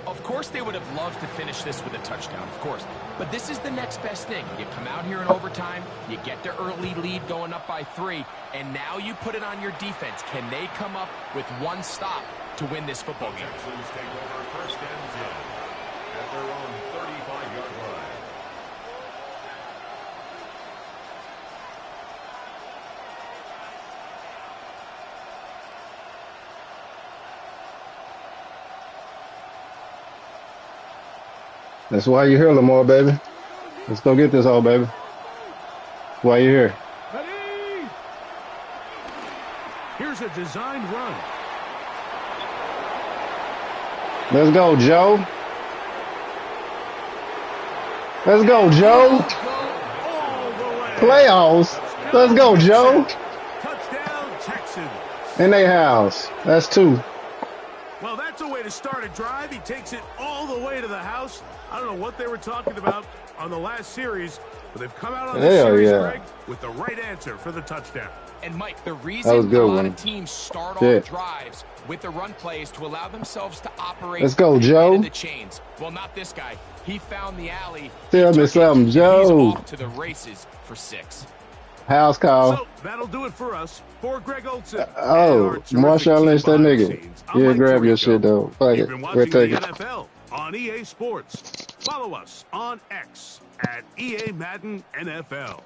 [SPEAKER 2] Of course they would have loved to finish this with a touchdown, of course. But this is the next best thing. You come out here in overtime, you get the early lead going up by 3, and now you put it on your defense. Can they come up with one stop to win this football game?
[SPEAKER 5] Texans take over first and 10 at their own 35-yard line.
[SPEAKER 4] That's why you're here, Lamar, baby. Let's go get this all, baby. That's why you're here.
[SPEAKER 3] Ready? Here's a designed run.
[SPEAKER 4] Let's go, Joe. Let's go, Joe.
[SPEAKER 3] All the way.
[SPEAKER 4] Playoffs. Let's go, Joe.
[SPEAKER 3] Touchdown, Texans.
[SPEAKER 4] In their house. That's 2.
[SPEAKER 3] Well, that's a way to start a drive. He takes it all the way to the house. I don't know what they were talking about on the last series, but they've come out on this series, Greg, with the right answer for the touchdown.
[SPEAKER 2] And, Mike, the reason a lot of teams start off drives with the run plays to allow themselves to operate the chains. Well, not this guy. He found the alley.
[SPEAKER 4] Tell me something, Joe.
[SPEAKER 2] He's off to the races for 6.
[SPEAKER 4] House call.
[SPEAKER 3] So that'll do it for us. For Greg Olson.
[SPEAKER 4] Marshawn Lynch, that nigga. Yeah, grab your shit, though. Fuck it. We'll take it.
[SPEAKER 3] NFL on EA Sports. Follow us on X at EA Madden NFL.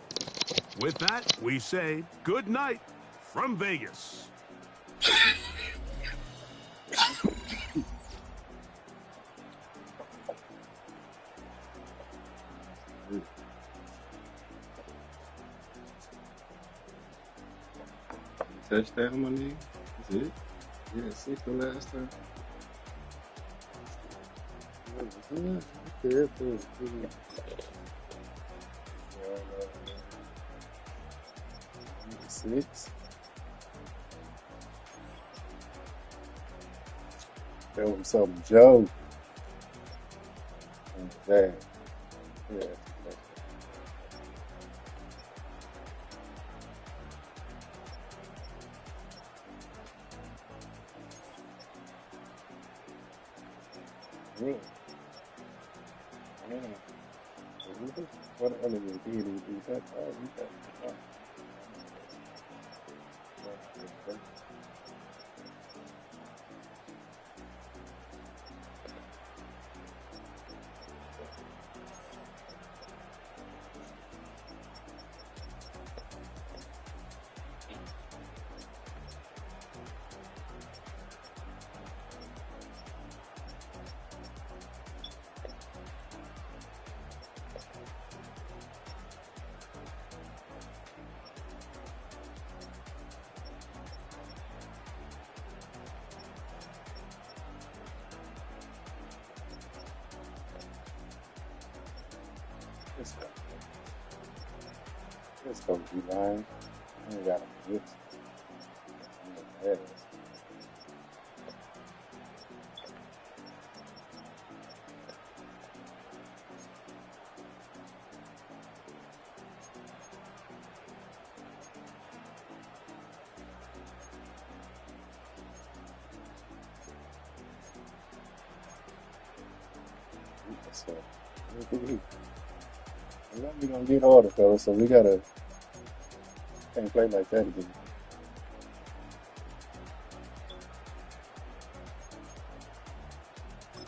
[SPEAKER 3] With that, we say good night from Vegas.
[SPEAKER 4] Touchdown, my nigga. That's it. Yeah, 6 the last time. Six. Tell him something, Joe. That. Yeah. What other did he do that? Let's go, D-line. I ain't got a blitz. So, I know we're gonna get all the fellas, so we gotta can't play like that again.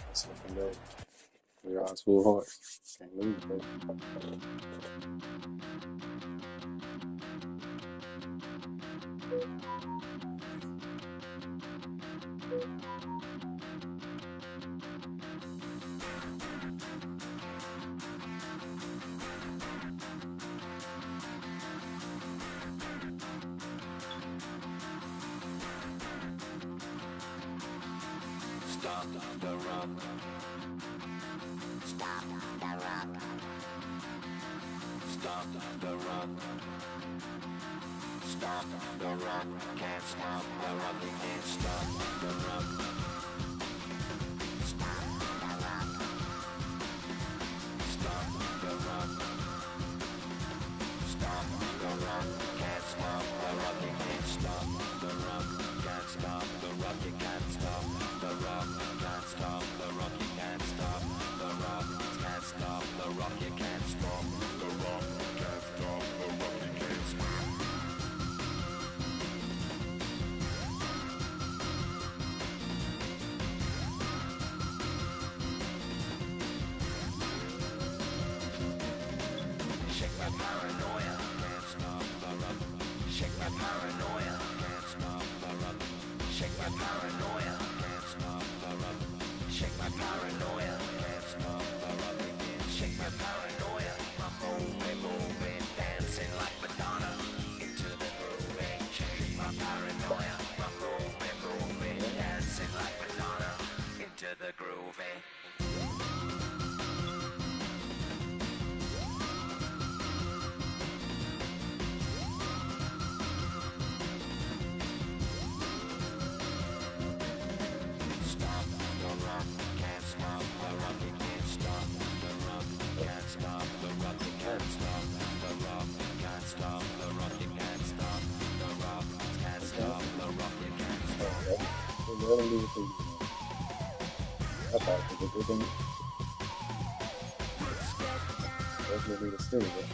[SPEAKER 4] That's fucking bad. We're all full heart. Can't lose, baby.
[SPEAKER 1] Stop the run. Stop the run. Stop the run. Stop the run. Can't stop the run. They can't stop the run. Stop the run. Stop the run. Stop the run. Can't stop the run. They can't stop the run. Can't stop the run. You can't stop the run. Can't stop the run. You can't paranoia, can't stop the rock. Shake my paranoia, can't stop the rock. Shake my paranoia, I'm moving, dancing like Madonna into the groove. Shake my paranoia, I'm moving, dancing like Madonna into the groove. Stop the rock, can't stop the rock, you can't stop the rock, can't stop the rock, you can't stop the rock, can't stop the rock, you can't stop the rock, can't stop the rock, you can't stop.
[SPEAKER 8] I thought it was a good thing. That's what we were still with.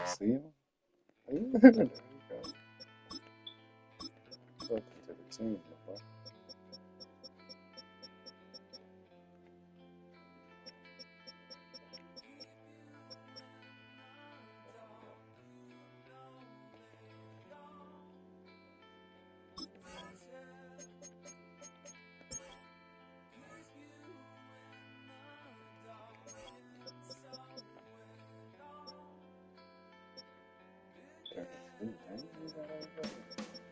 [SPEAKER 8] See him? There you go. Welcome to the team, boy. Ooh, man, you got all that.